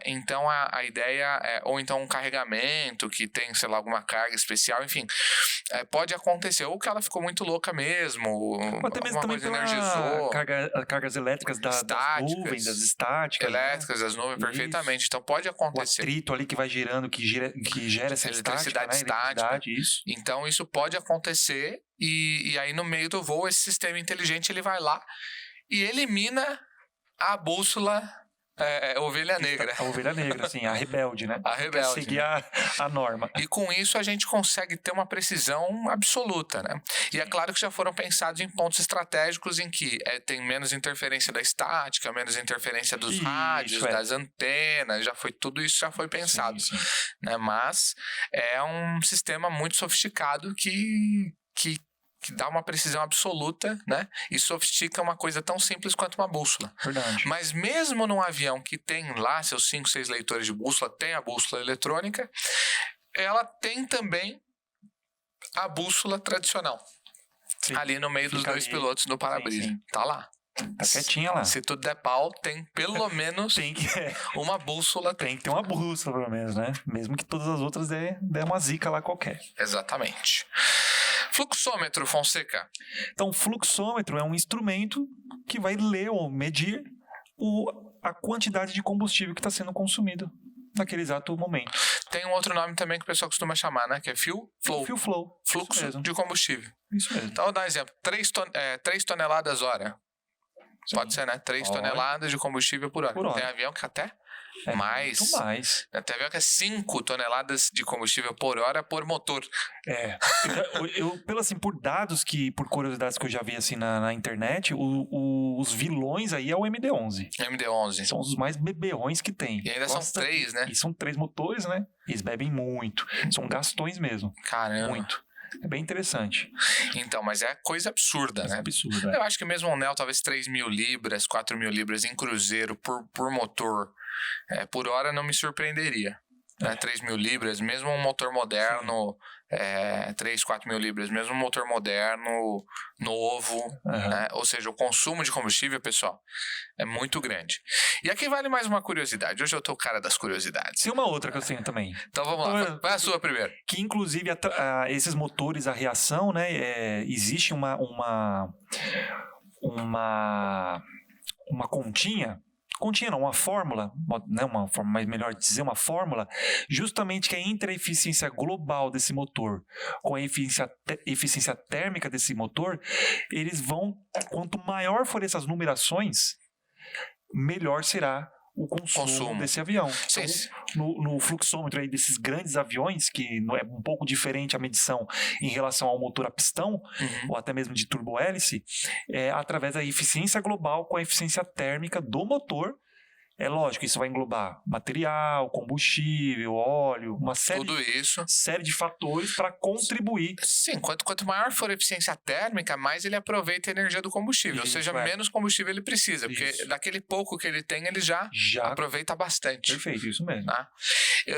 Então a ideia é, ou então um carregamento que tem, sei lá, alguma carga especial, enfim, pode acontecer, ou que ela ficou muito louca mesmo, ou até mesmo também energizou. Cargas elétricas das nuvens, das estáticas. Elétricas, das nuvens, perfeitamente. Então pode acontecer. O atrito ali que vai gerando, que gera essa eletricidade estática. Isso. Então isso pode acontecer e aí no meio do voo esse sistema inteligente ele vai lá e elimina a bússola ovelha negra. A ovelha negra, sim, a rebelde, né? A rebelde. Quer seguir a norma. E com isso a gente consegue ter uma precisão absoluta, né? E é claro que já foram pensados em pontos estratégicos em que tem menos interferência da estática, menos interferência dos rádios, das antenas, tudo isso já foi pensado. Sim. Né? Mas é um sistema muito sofisticado que dá uma precisão absoluta, né? E sofistica uma coisa tão simples quanto uma bússola. Verdade. Mas mesmo num avião que tem lá seus 5, 6 leitores de bússola, tem a bússola eletrônica, ela tem também a bússola tradicional. Sim. Ali no meio dos dois pilotos no para-brisa. Tá lá. Tá quietinha lá. Se tudo der pau, tem pelo menos uma bússola. Tem que ter uma bússola, pelo menos, né? Mesmo que todas as outras dê uma zica lá qualquer. Exatamente. Fluxômetro, Fonseca. Então, o fluxômetro é um instrumento que vai ler ou medir a quantidade de combustível que está sendo consumido naquele exato momento. Tem um outro nome também que o pessoal costuma chamar, né? Que é fuel flow. Fuel flow. Fluxo de combustível. Isso mesmo. Então, vou dar um exemplo. 3 toneladas hora. Sim. Pode ser, né? 3 toneladas de combustível por hora. Tem avião que até mais. Muito mais. Até avião que é 5 toneladas de combustível por hora por motor. Por dados por curiosidades que eu já vi assim na internet, os vilões aí é o MD-11. MD-11. São os mais beberrões que tem. E ainda são 3, né? E são 3 motores, né? Eles bebem muito. São gastões mesmo. Caramba. Muito. É bem interessante. Então, mas é coisa absurda, né? Absurda. Eu acho que mesmo o Neo, talvez 3.000 libras, 4.000 libras em cruzeiro por motor, por hora não me surpreenderia. 3.000 libras, mesmo um motor moderno, 3, 4.000 libras, mesmo um motor moderno, novo, né? Ou seja, o consumo de combustível, pessoal, é muito grande. E aqui vale mais uma curiosidade. Hoje eu tô o cara das curiosidades. Tem uma outra que eu tenho também. Então vamos lá, vai a sua primeiro. Que inclusive esses motores, a reação, né, existe uma continha não, uma fórmula, né, uma forma mais melhor dizer, uma fórmula, justamente que é entre a eficiência global desse motor com a eficiência térmica desse motor, eles vão, quanto maior for essas numerações, melhor será o consumo desse avião. Sim. Então, no fluxômetro aí desses grandes aviões, que é um pouco diferente a medição em relação ao motor a pistão, ou até mesmo de turbohélice, através da eficiência global com a eficiência térmica do motor. É lógico, isso vai englobar material, combustível, óleo, uma série de fatores para contribuir. Sim, quanto maior for a eficiência térmica, mais ele aproveita a energia do combustível. Ou seja, menos combustível ele precisa. Porque daquele pouco que ele tem, ele já aproveita bastante. Perfeito, isso mesmo. Tá?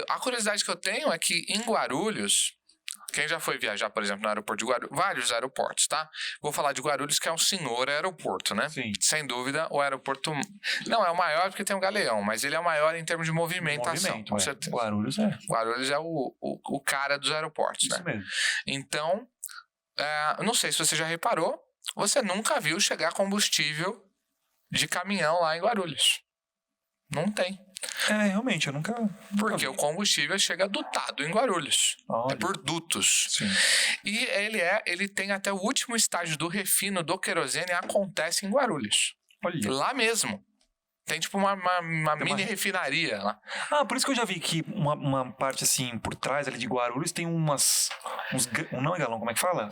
A curiosidade que eu tenho é que em Guarulhos, Quem já foi viajar, por exemplo, no aeroporto de Guarulhos, vários aeroportos, tá? Vou falar de Guarulhos, que é um senhor aeroporto, né? Sim. Sem dúvida, o aeroporto não é o maior porque tem o Galeão, mas ele é o maior em termos de movimentação, com certeza. Guarulhos é o cara dos aeroportos, isso, né? Mesmo. Então, não sei se você já reparou, você nunca viu chegar combustível de caminhão lá em Guarulhos. Não tem. Realmente, eu nunca Porque vi. o combustível chega dutado em Guarulhos. Olha. É por dutos. Sim. E ele tem até o último estágio do refino do querosene acontece em Guarulhos. Olha. Lá mesmo. Tem tipo uma mini refinaria lá. Por isso que eu já vi que uma parte assim, por trás ali de Guarulhos tem não é galão, como é que fala?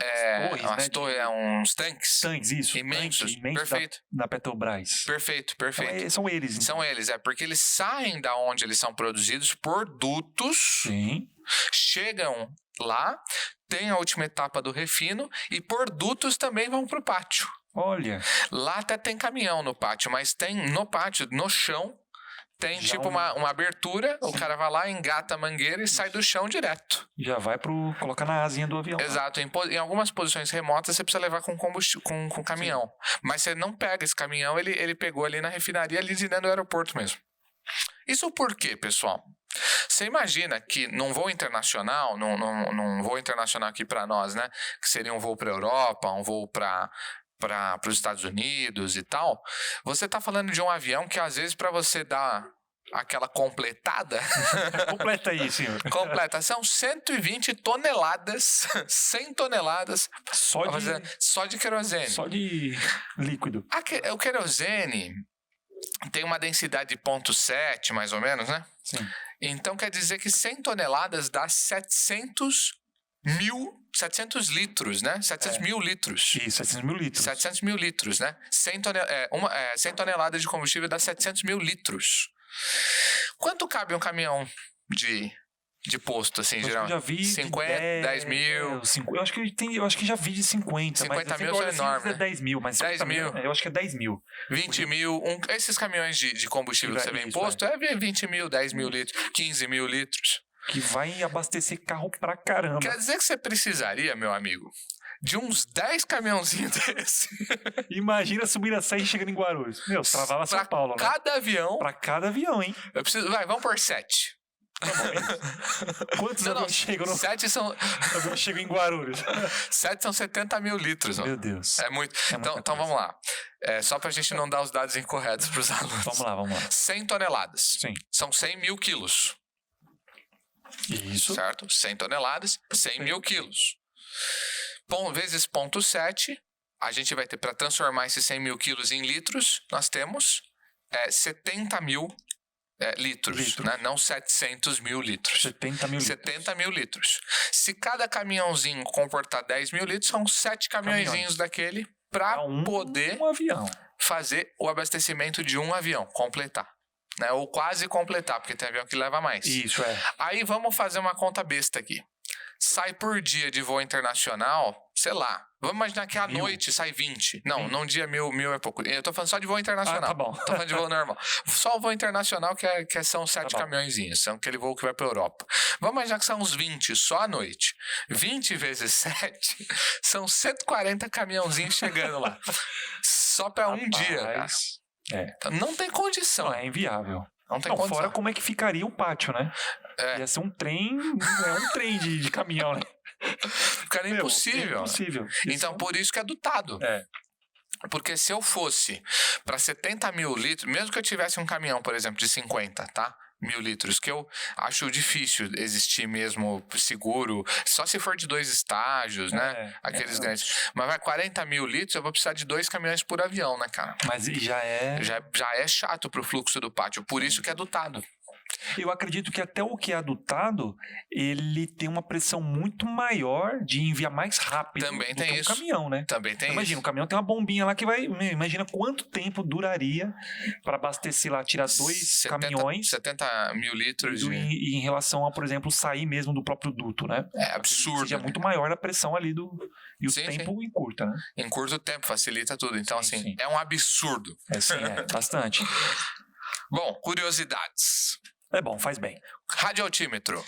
Torres, uns tanques. Tanques, isso. Imensos. Perfeito. Da Petrobras. Perfeito. Então, são eles. Então. São eles, porque eles saem da onde eles são produzidos por dutos. Sim. Chegam lá, tem a última etapa do refino e por dutos também vão pro pátio. Olha. Lá até tem caminhão no pátio, mas tem no pátio, no chão, tem já tipo uma abertura, sim. O cara vai lá, engata a mangueira e sai do chão direto. Já vai colocar na asinha do avião. Exato. Em algumas posições remotas você precisa levar com combustível, com caminhão. Sim. Mas você não pega esse caminhão, ele pegou ali na refinaria, ali de dentro do aeroporto mesmo. Isso por quê, pessoal? Você imagina que num voo internacional, num voo internacional aqui para nós, né? Que seria um voo para a Europa, um voo para os Estados Unidos e tal, você tá falando de um avião que às vezes para você dar aquela completada... Completa aí, senhor. Completa. São 120 toneladas, 100 toneladas só de querosene. Só de líquido. O querosene tem uma densidade de 0,7 mais ou menos, né? Sim. Então quer dizer que 100 toneladas dá 700 litros, né? 700 mil litros. Isso, 700 mil litros. 700 mil litros, né? 100 toneladas de combustível dá 700 mil litros. Quanto cabe um caminhão de posto, assim, geralmente? Eu já vi 50, 10 mil. Eu acho que já vi de 50. 50 mil são enormes. É 10 mil, mas 10 mil. Eu acho que é 10 mil. 20 mil. Esses caminhões de combustível que você vê em posto é 20 mil, 10 mil litros, 15 mil litros. Que vai abastecer carro pra caramba. Quer dizer que você precisaria, meu amigo, de uns 10 caminhãozinhos desse. Imagina subir a serra e chegando em Guarulhos. Meu, travava São Paulo, né? Pra cada avião, hein? Vamos por 7. Tá bom, quantos aviões chegam no... 7 são... aviões chegam em Guarulhos. 7 são 70 mil litros. Ó. Meu Deus. É muito. Então vamos lá. Só pra gente não dar os dados incorretos pros alunos. Vamos lá. 100 toneladas. Sim. São 100 mil quilos. Isso. Certo? 100 toneladas, 100 mil quilos. Vezes 0,7, a gente vai ter, para transformar esses 100 mil quilos em litros, nós temos 70 mil litros, né? Não 700 mil litros. 70 mil litros. Se cada caminhãozinho comportar 10 mil litros, são 7 caminhõezinhos daquele para poder fazer o abastecimento de um avião, completar. Né? Ou quase completar, porque tem avião que leva mais. Isso, Aí vamos fazer uma conta besta aqui. Sai por dia de voo internacional, sei lá, vamos imaginar que à noite sai 20. Não, num dia mil é pouco. Eu tô falando só de voo internacional. Tá bom. Tô falando de voo normal. Só o voo internacional que são 7 caminhõezinhos. São aquele voo que vai pra Europa. Vamos imaginar que são uns 20 só à noite. 20 vezes 7 são 140 caminhãozinhos chegando lá. Só pra um dia, cara. Não tem condição. Não, é inviável. Não tem condição. Fora como é que ficaria o pátio, né? Ia ser um trem de caminhão, né? Cara, é impossível. É impossível. Então, por isso que é dutado. Porque se eu fosse para 70 mil litros, mesmo que eu tivesse um caminhão, por exemplo, de 50, tá? mil litros, que eu acho difícil existir mesmo seguro, só se for de 2 estágios, né? Aqueles grandes. Mas vai 40 mil litros, eu vou precisar de 2 caminhões por avião, né, cara? Mas já é chato pro fluxo do pátio, por isso que é dutado. Eu acredito que até o que é adutado, ele tem uma pressão muito maior de enviar mais rápido também do tem que isso. Um caminhão, né? Também tem Imagina, o caminhão tem uma bombinha lá que vai... Imagina quanto tempo duraria para abastecer lá, tirar 2 caminhões... 70 mil litros. E em relação a, por exemplo, sair mesmo do próprio duto, né? É absurdo. Seja muito maior a pressão ali do... E o tempo encurta, né? Encurta o tempo, facilita tudo. Então, é um absurdo. Bastante. Bom, curiosidades. É bom, faz bem. Radioaltímetro.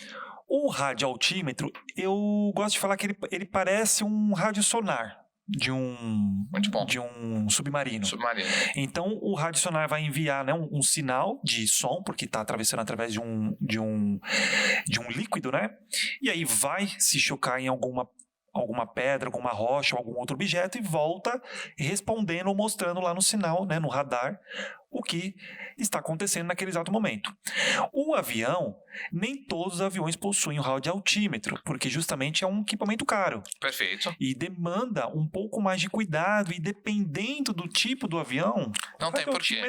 O radioaltímetro, eu gosto de falar que ele parece um radiosonar de um submarino. Então, o radiosonar vai enviar, né, um sinal de som, porque está atravessando através de um líquido, né? E aí vai se chocar em alguma pedra, alguma rocha, algum outro objeto e volta respondendo ou mostrando lá no sinal, né, no radar, o que está acontecendo naquele exato momento. O avião, nem todos os aviões possuem o radioaltímetro, porque justamente é um equipamento caro. Perfeito. E demanda um pouco mais de cuidado e dependendo do tipo do avião, não tem porquê.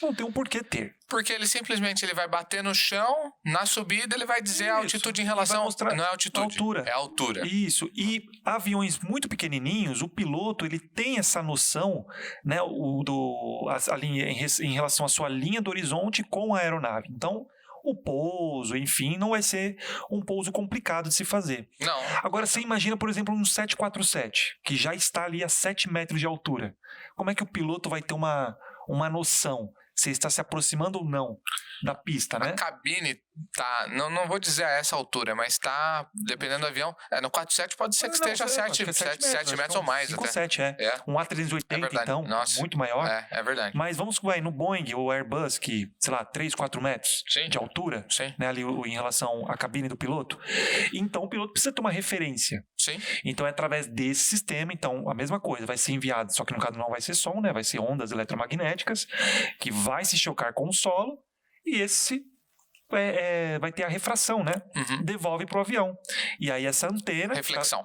Não tem um porquê ter. Porque ele simplesmente vai bater no chão, na subida ele vai dizer a altitude em relação... Não é altitude, altura. É altura. Isso. E aviões muito pequenininhos, o piloto ele tem essa noção, né, em relação à sua linha do horizonte com a aeronave. Então, o pouso, enfim, não vai ser um pouso complicado de se fazer. Não. Agora, você imagina, por exemplo, um 747, que já está ali a 7 metros de altura. Como é que o piloto vai ter uma noção se está se aproximando ou não da pista, né? A cabine tá, não vou dizer a essa altura, mas tá, dependendo do avião, no 47 pode ser que esteja 7 metros ou mais. 5 ou 7, Um A380, então, muito maior. É verdade. Mas vamos no Boeing ou Airbus, que, sei lá, 3, 4 metros de altura, né, ali em relação à cabine do piloto. Então, o piloto precisa ter uma referência. Sim. Então, é através desse sistema, então, a mesma coisa, vai ser enviado, só que no caso não vai ser som, né, vai ser ondas eletromagnéticas, que vai se chocar com o solo, e esse vai ter a refração, né? Devolve para o avião. E aí essa antena...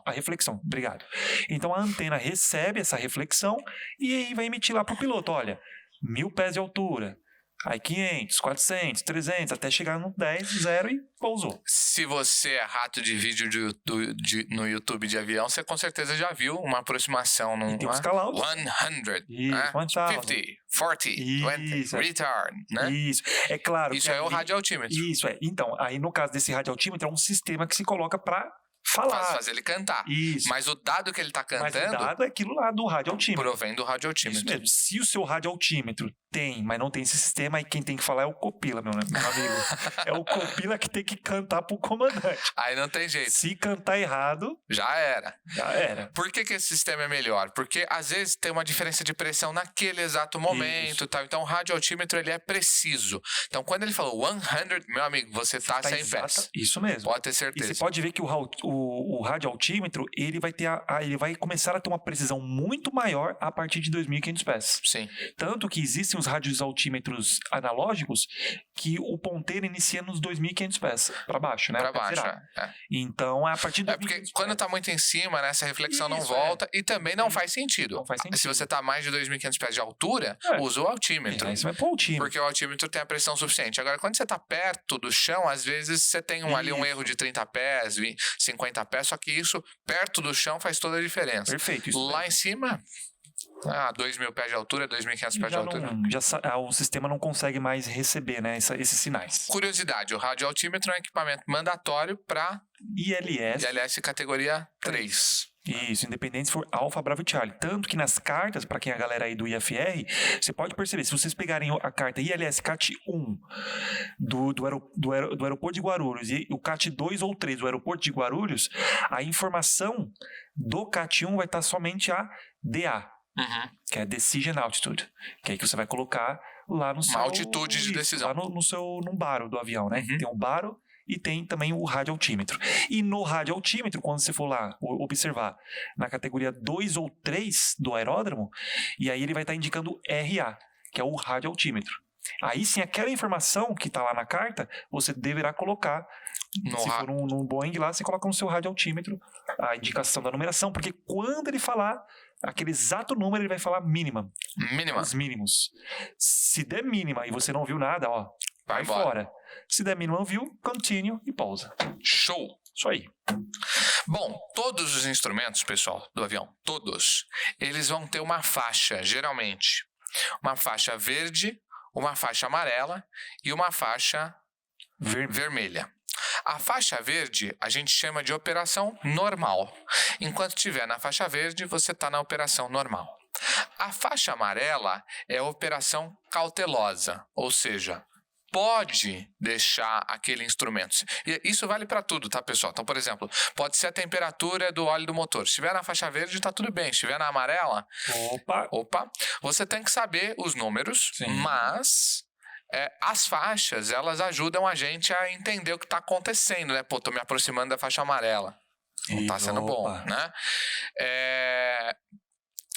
A reflexão, obrigado. Então a antena recebe essa reflexão e aí vai emitir lá para o piloto, olha, 1000 pés de altura, aí 500, 400, 300, até chegar no 10, 0 e pousou. Se você é rato de vídeo no YouTube de avião, você com certeza já viu uma aproximação num... E tem os calaudos. 100, 50, 40, 20, retard, né? Isso, é claro. Isso é o radioaltímetro. Isso, Então, aí no caso desse radioaltímetro, é um sistema que se coloca para falar. Fazer ele cantar. Isso. Mas o dado que ele está cantando... Mas o dado é aquilo lá do radioaltímetro. Provém do radioaltímetro. Isso mesmo. Se o seu radioaltímetro tem, mas não tem esse sistema, aí quem tem que falar é o copila, meu amigo. É o copila que tem que cantar pro comandante. Aí não tem jeito. Se cantar errado... Já era. Por que esse sistema é melhor? Porque às vezes tem uma diferença de pressão naquele exato momento. Tal. Então o radioaltímetro ele é preciso. Então quando ele falou 100, meu amigo, você tá 100 pés. Isso mesmo. Pode ter certeza. E você pode ver que o radioaltímetro ele vai começar a ter uma precisão muito maior a partir de 2.500 pés. Sim. Tanto que existem os radioaltímetros analógicos que o ponteiro inicia nos 2.500 pés para baixo, né? Para baixo, Então, a partir de porque quando tá muito em cima, né, essa reflexão não volta e também não faz sentido. Não faz sentido. Se você tá a mais de 2.500 pés de altura, usa o altímetro. Isso vai pro altímetro. Porque o altímetro tem a pressão suficiente. Agora, quando você tá perto do chão, às vezes você tem ali um erro de 30 pés, 50 pés, só que isso perto do chão faz toda a diferença. Perfeito. Isso lá em cima... 2.000 pés de altura, 2.500 pés de altura. O sistema não consegue mais receber, né, esses sinais. Curiosidade, o radioaltímetro é um equipamento mandatório para ILS categoria 3. Isso, independente se for Alfa, Bravo e Charlie. Tanto que nas cartas, para quem é a galera aí do IFR, você pode perceber, se vocês pegarem a carta ILS CAT 1 do aeroporto de Guarulhos e o CAT 2 ou 3 do aeroporto de Guarulhos, a informação do CAT 1 vai estar somente a DA. Que é Decision Altitude, que é aí que você vai colocar lá no seu... Uma altitude de decisão. Lá no baro do avião, né? Tem o baro e tem também o radioaltímetro. E no radioaltímetro, quando você for lá observar na categoria 2 ou 3 do aeródromo, e aí ele vai estar indicando RA, que é o radioaltímetro. Aí sim, aquela informação que está lá na carta, você deverá colocar, se for no Boeing lá, você coloca no seu radioaltímetro a indicação da numeração, porque quando ele falar aquele exato número, ele vai falar mínima. Os mínimos. Se der mínima e você não viu nada, vai fora. Se der mínima, não viu, continue e pausa. Show! Isso aí. Bom, todos os instrumentos, pessoal, do avião, todos, eles vão ter uma faixa, geralmente. Uma faixa verde, uma faixa amarela e uma faixa vermelha. A faixa verde a gente chama de operação normal. Enquanto estiver na faixa verde, você está na operação normal. A faixa amarela é a operação cautelosa, ou seja, pode deixar aquele instrumento. E isso vale para tudo, tá, pessoal? Então, por exemplo, pode ser a temperatura do óleo do motor. Se estiver na faixa verde, tá tudo bem. Se estiver na amarela, opa, você tem que saber os números, mas as faixas, elas ajudam a gente a entender o que está acontecendo, né? Pô, tô me aproximando da faixa amarela. Não tá sendo bom, né?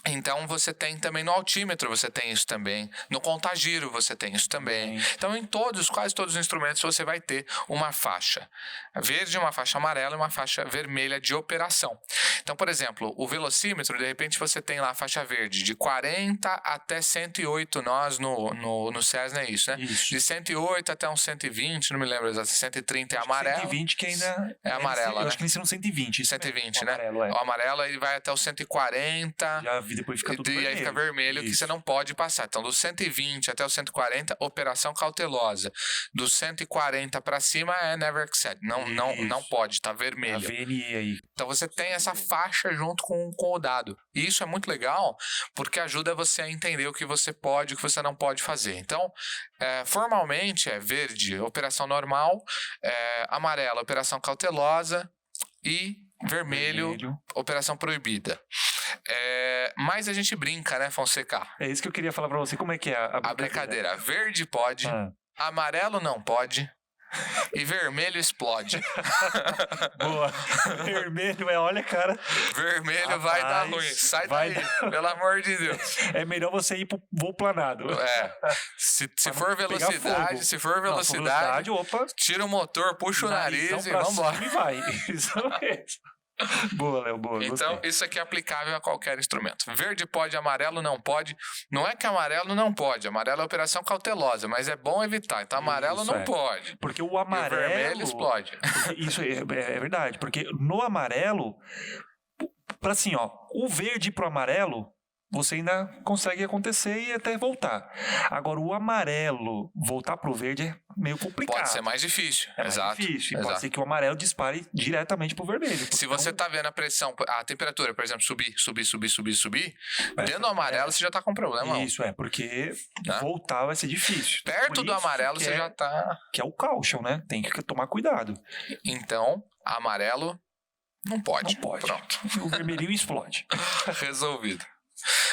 Então, você tem também no altímetro, você tem isso também. No contagiro, você tem isso também. Então, em quase todos os instrumentos, você vai ter uma faixa verde, uma faixa amarela e uma faixa vermelha de operação. Então, por exemplo, o velocímetro, de repente, você tem lá a faixa verde de 40 até 108 nós no Cessna, é isso, né? Isso. De 108 até uns 120, não me lembro exatamente, 130 é amarelo. 120 que ainda é amarela, eu acho que eles ensinam 120. 120, né? O amarelo ele vai até o 140. Já vi, depois fica tudo vermelho. E aí fica vermelho, que você não pode passar. Então, do 120 até o 140, operação cautelosa. Do 140 para cima é never exceed. Não pode, tá vermelho. A VNE aí. Então, você tem essa faixa junto com o dado. E isso é muito legal, porque ajuda você a entender o que você pode e o que você não pode fazer. Então, formalmente é verde, operação normal, amarela, operação cautelosa e vermelho, operação proibida. Mas a gente brinca, né, Fonseca? É isso que eu queria falar pra você. Como é que é a brincadeira? Verde pode, amarelo não pode e vermelho explode. Boa. Vermelho olha, cara. Vermelho vai dar ruim. Sai daí, pelo amor de Deus. É melhor você ir pro voo planado. Se for velocidade, tira o motor, puxa o nariz e vambora. E vai. Isso mesmo. Boa, Léo, boa. Então, gostei. Isso aqui é aplicável a qualquer instrumento. Verde pode, amarelo não pode. Não é que amarelo não pode. Amarelo é operação cautelosa, mas é bom evitar. Então, amarelo não pode. Porque o amarelo... E o vermelho explode. Isso é verdade. Porque no amarelo, assim, o verde pro amarelo, você ainda consegue acontecer e até voltar. Agora, o amarelo voltar pro verde é meio complicado. Pode ser mais difícil. Exato. Mais difícil. E pode ser que o amarelo dispare diretamente pro vermelho. Se você tá vendo a pressão, a temperatura, por exemplo, subir, dentro do amarelo você já tá com problema. Isso, porque voltar vai ser difícil. Perto do amarelo você já tá... Que é o caution, né? Tem que tomar cuidado. Então, amarelo não pode. Não pode. Pronto. O vermelhinho explode. Resolvido.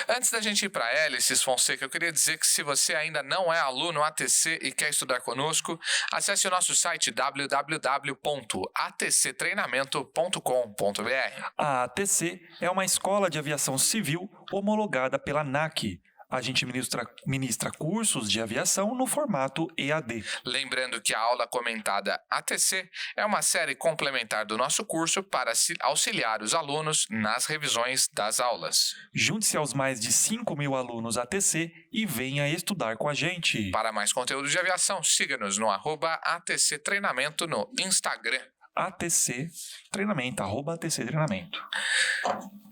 Antes da gente ir para hélices, Fonseca, eu queria dizer que se você ainda não é aluno ATC e quer estudar conosco, acesse o nosso site www.atctreinamento.com.br. A ATC é uma escola de aviação civil homologada pela ANAC. A gente ministra cursos de aviação no formato EAD. Lembrando que a aula comentada ATC é uma série complementar do nosso curso para auxiliar os alunos nas revisões das aulas. Junte-se aos mais de 5.000 alunos ATC e venha estudar com a gente. Para mais conteúdo de aviação, siga-nos no @ATC Treinamento no Instagram. ATC Treinamento, @ATC Treinamento.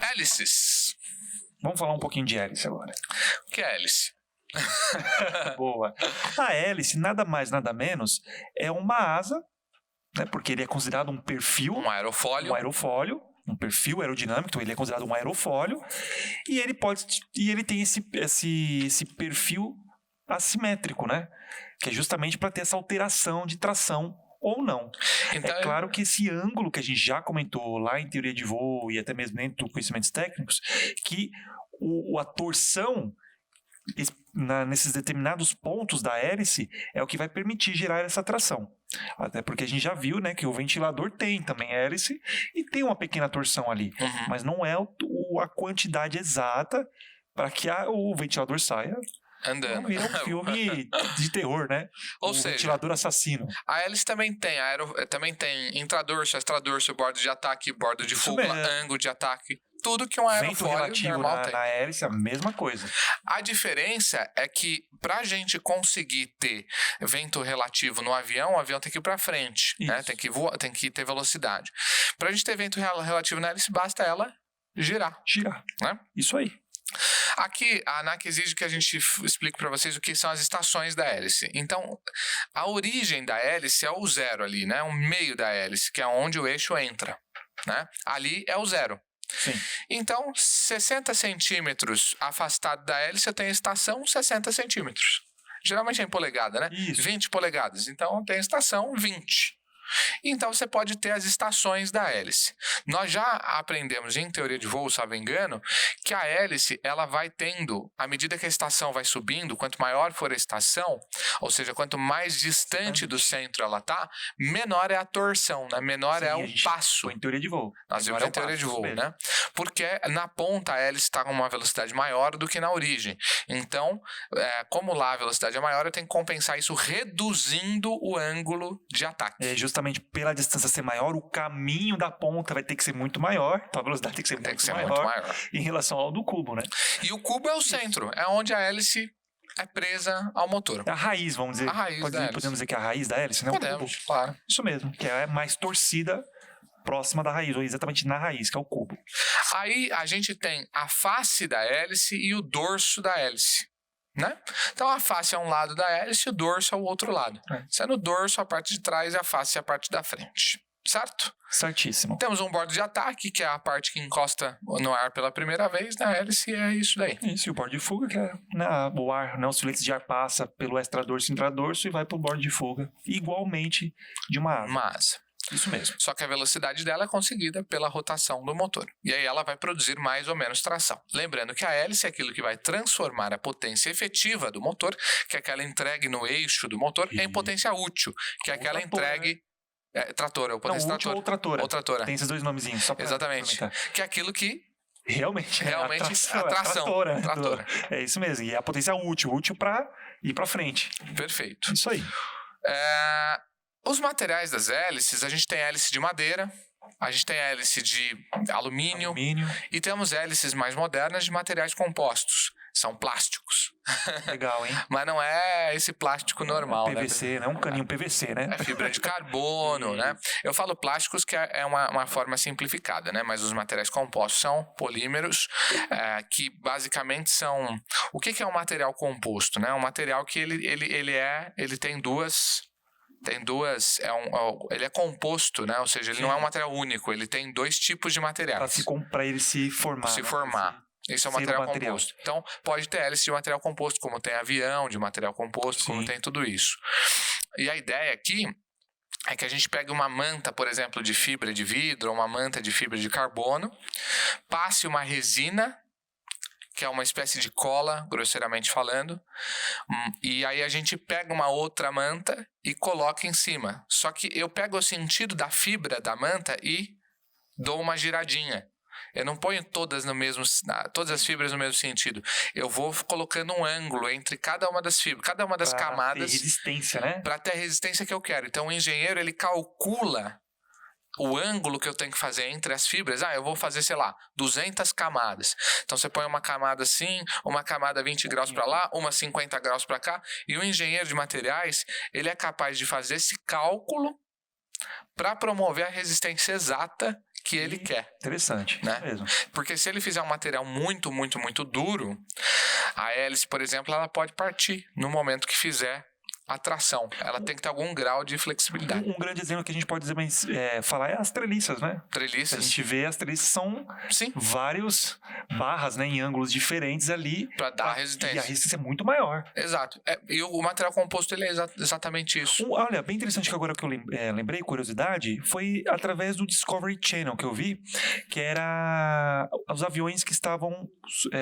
Hélices. Vamos falar um pouquinho de hélice agora. O que é hélice? Boa. A hélice, nada mais, nada menos, é uma asa, né, porque ele é considerado um perfil... Um aerofólio. Um perfil aerodinâmico, então ele é considerado um aerofólio. E ele tem esse perfil assimétrico, né? Que é justamente para ter essa alteração de tração ou não. Então, é claro que esse ângulo que a gente já comentou lá em teoria de voo e até mesmo dentro do conhecimentos técnicos, que a torção nesses determinados pontos da hélice é o que vai permitir gerar essa tração. Até porque a gente já viu, né, que o ventilador tem também hélice e tem uma pequena torção ali, mas não é a quantidade exata para que o ventilador saia andando. Vira um filme de terror, né? Ou seja, ventilador assassino. A hélice também tem intradorso, extradorso, bordo de ataque, bordo de fuga, ângulo de ataque. Tudo que um aerofólio normal tem. Na hélice é a mesma coisa. A diferença é que pra gente conseguir ter vento relativo no avião, o avião tem que ir pra frente, né? Tem que voar, tem que ter velocidade. Pra gente ter vento relativo na hélice, basta ela girar. Né? Isso aí. Aqui, a ANAC exige que a gente explique para vocês o que são as estações da hélice. Então, a origem da hélice é o zero ali, né? O meio da hélice, que é onde o eixo entra, né? Ali é o zero. Sim. Então, 60 centímetros afastado da hélice, tem a estação 60 centímetros. Geralmente é em polegada, né? Isso. 20 polegadas. Então tem estação 20. Então você pode ter as estações da hélice. Nós já aprendemos em teoria de voo, salvo engano, que a hélice ela vai tendo, à medida que a estação vai subindo, quanto maior for a estação, ou seja, quanto mais distante do centro ela está, menor é a torção, né? Menor é o passo. Em teoria de voo. Nós vimos em teoria de voo, né? Porque na ponta a hélice está com uma velocidade maior do que na origem. Então, como lá a velocidade é maior, eu tenho que compensar isso reduzindo o ângulo de ataque. Justamente pela distância ser maior, o caminho da ponta vai ter que ser muito maior, então a velocidade tem que ser, muito maior em relação ao do cubo, né? E o cubo é o centro, é onde a hélice é presa ao motor. A raiz, vamos dizer. A raiz podemos dizer que é a raiz da hélice, né? Podemos, claro. Isso mesmo, que é mais torcida próxima da raiz, ou exatamente na raiz, que é o cubo. Aí a gente tem a face da hélice e o dorso da hélice. Né? Então a face é um lado da hélice e o dorso é o outro lado. Sendo o dorso a parte de trás e a face a parte da frente. Certo? Certíssimo. Temos um bordo de ataque, que é a parte que encosta no ar pela primeira vez na hélice, e é isso daí. Isso, e o bordo de fuga, que é o ar, né, os filetes de ar passa pelo extradorso e intradorso e vai para o bordo de fuga, igualmente de uma asa. Uma asa. Isso mesmo. Só que a velocidade dela é conseguida pela rotação do motor. E aí ela vai produzir mais ou menos tração. Lembrando que a hélice é aquilo que vai transformar a potência efetiva do motor, que é aquela entregue no eixo do motor, em potência útil, que é aquela entregue... trator, é o potência trator. Ou tratora. Tem esses dois nomezinhos. Só pra exatamente. Que é aquilo que... Realmente a tração. Tratora. É isso mesmo. E é a potência útil para ir para frente. Perfeito. Isso aí. Os materiais das hélices, a gente tem hélice de madeira, a gente tem hélice de alumínio. E temos hélices mais modernas de materiais compostos. São plásticos. Legal, hein? Mas não é esse plástico normal, PVC, né? Um caninho PVC, né? É fibra de carbono, né? Eu falo plásticos que é uma forma simplificada, né? Mas os materiais compostos são polímeros, que basicamente são... O que é um material composto, né? Um material que ele tem duas... ele é composto, né? Ou seja, ele não é um material único, ele tem dois tipos de materiais. Para ele se formar. Esse é o material composto. Então, pode ter hélice de material composto, como tem avião de material composto, como tem tudo isso. E a ideia aqui é que a gente pega uma manta, por exemplo, de fibra de vidro, ou uma manta de fibra de carbono, passe uma resina, que é uma espécie de cola, grosseiramente falando, e aí a gente pega uma outra manta e coloca em cima. Só que eu pego o sentido da fibra da manta e dou uma giradinha. Eu não ponho todas as fibras no mesmo sentido. Eu vou colocando um ângulo entre cada uma das fibras, cada uma das camadas. Para ter resistência, né? Para ter a resistência que eu quero. Então o engenheiro, ele calcula o ângulo que eu tenho que fazer entre as fibras. Eu vou fazer, 200 camadas. Então você põe uma camada assim, uma camada 20 graus para lá, uma 50 graus para cá. E o engenheiro de materiais, ele é capaz de fazer esse cálculo para promover a resistência exata que ele quer. Interessante, né? Mesmo. Porque se ele fizer um material muito, muito, muito duro, a hélice, por exemplo, ela pode partir no momento que fizer a tração. Ela tem que ter algum grau de flexibilidade. Um grande exemplo que a gente pode falar é as treliças, né? Treliças. A gente vê as treliças são vários barras, né, em ângulos diferentes ali. Para dar resistência. E a resistência é muito maior. Exato. E o material composto ele é exatamente isso. Olha, bem interessante que agora que eu lembrei, curiosidade, foi através do Discovery Channel que eu vi, que era os aviões que estavam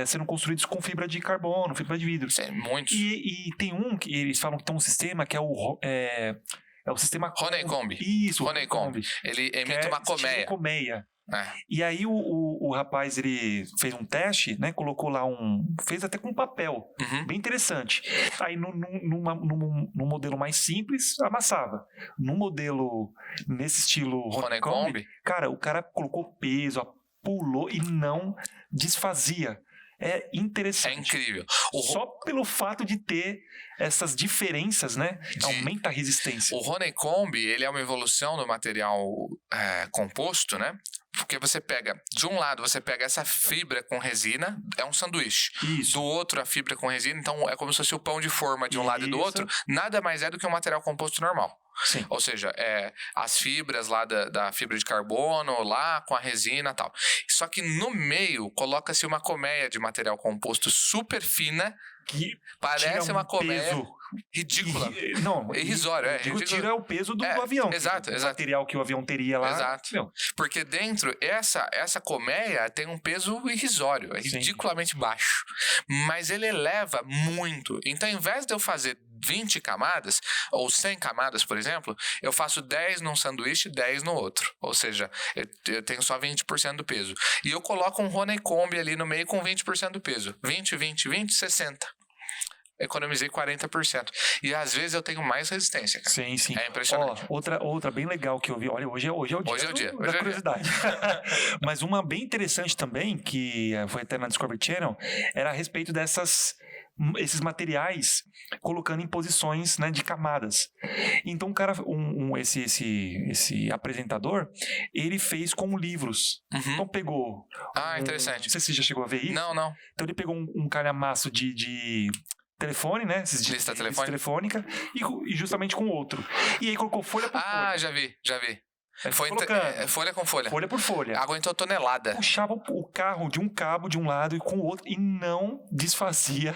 sendo construídos com fibra de carbono, fibra de vidro. Sim, muitos. E tem um que eles falam que tem um sistema que é o sistema Honeycomb. Isso, Honeycomb. Ele emite uma colmeia. E aí o rapaz, ele fez um teste, né? Colocou lá fez até com papel. Bem interessante. Aí no modelo mais simples, amassava. No modelo nesse estilo Honeycomb, o cara colocou peso, pulou e não desfazia. É interessante. É incrível. Só pelo fato de ter essas diferenças, né? Aumenta a resistência. O Honeycomb, ele é uma evolução do material composto, né? Porque você pega, de um lado você pega essa fibra com resina, é um sanduíche. Isso. Do outro a fibra com resina, então é como se fosse o pão de forma de um lado e do outro. Nada mais é do que um material composto normal. Sim. Ou seja, as fibras lá da fibra de carbono, lá com a resina e tal. Só que no meio coloca-se uma colmeia de material composto super fina que parece uma colmeia peso ridícula. Não, irrisório, tira o peso do avião. Exato. O material que o avião teria lá. Exato. Porque dentro, essa colmeia tem um peso irrisório, é ridiculamente baixo. Mas ele eleva muito. Então, ao invés de eu fazer 20 camadas, ou 100 camadas, por exemplo, eu faço 10 num sanduíche e 10 no outro. Ou seja, eu tenho só 20% do peso. E eu coloco um Honeycomb ali no meio com 20% do peso. 20, 60%. Economizei 40%. E às vezes eu tenho mais resistência, cara. Sim. É impressionante. Outra bem legal que eu vi. Olha, hoje é o dia da curiosidade. Mas uma bem interessante também, que foi até na Discovery Channel, era a respeito esses materiais colocando em posições, né, de camadas. Então, o cara, esse apresentador, ele fez com livros. Então, pegou... interessante. Não sei se você já chegou a ver isso. Não. Então, ele pegou um calhamaço de telefone, né? Lista telefônica e justamente com outro. E aí colocou folha por folha. Já vi. Foi folha com folha. Folha por folha. Aguentou tonelada. Puxava o carro de um cabo de um lado e com o outro e não desfazia,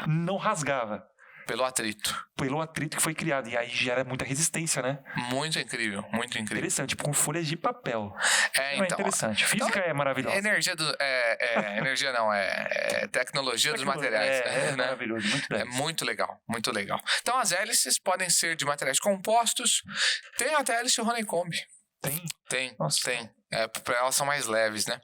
não rasgava. Pelo atrito que foi criado. E aí gera muita resistência, né? Muito incrível. Interessante, com folhas de papel. Então, é interessante. Física é maravilhosa. Energia não, tecnologia dos materiais. É maravilhoso, muito bem. É muito legal. Então, as hélices podem ser de materiais compostos. Tem até hélice Honeycomb. Tem. Elas são mais leves, né?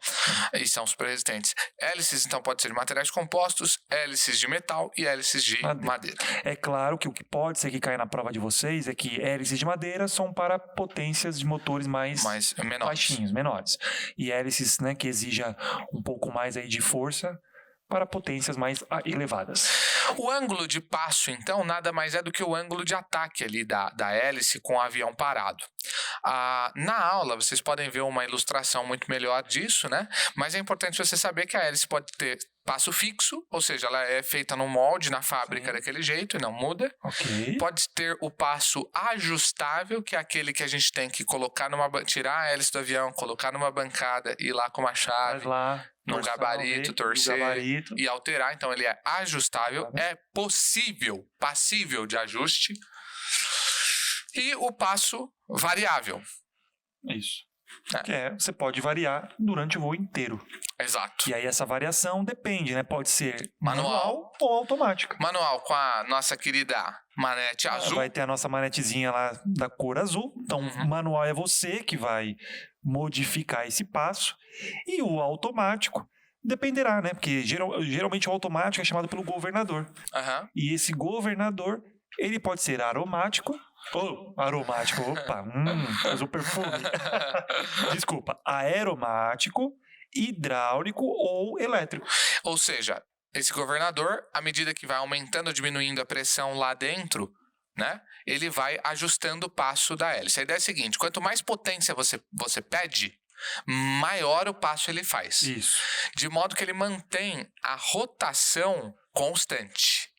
E são super resistentes. Hélices, então, pode ser de materiais compostos, hélices de metal e hélices de madeira. É claro que o que pode ser que caia na prova de vocês é que hélices de madeira são para potências de motores mais baixinhos, menores. E hélices, né, que exija um pouco mais aí de força para potências mais elevadas. O ângulo de passo, então, nada mais é do que o ângulo de ataque ali da hélice com o avião parado. Na aula, vocês podem ver uma ilustração muito melhor disso, né? Mas é importante você saber que a hélice pode ter passo fixo, ou seja, ela é feita no molde, na fábrica daquele jeito e não muda. Okay. Pode ter o passo ajustável, que é aquele que a gente tem que colocar tirar a hélice do avião, colocar numa bancada, ir lá com uma chave, num gabarito, torcer e alterar. Então, ele é ajustável, é passível de ajuste. E o passo variável. Isso. Você pode variar durante o voo inteiro. Exato. E aí essa variação depende, né? Pode ser manual ou automática. Manual com a nossa querida manete azul. Vai ter a nossa manetezinha lá da cor azul. Então, manual é você que vai modificar esse passo. E o automático dependerá, né? Porque geralmente o automático é chamado pelo governador. E esse governador, ele pode ser aromático. Aromático, usou perfume. Desculpa, aeromático, hidráulico ou elétrico. Ou seja, esse governador, à medida que vai aumentando ou diminuindo a pressão lá dentro, né, ele vai ajustando o passo da hélice. A ideia é a seguinte: quanto mais potência você pede, maior o passo ele faz. Isso. De modo que ele mantém a rotação constante.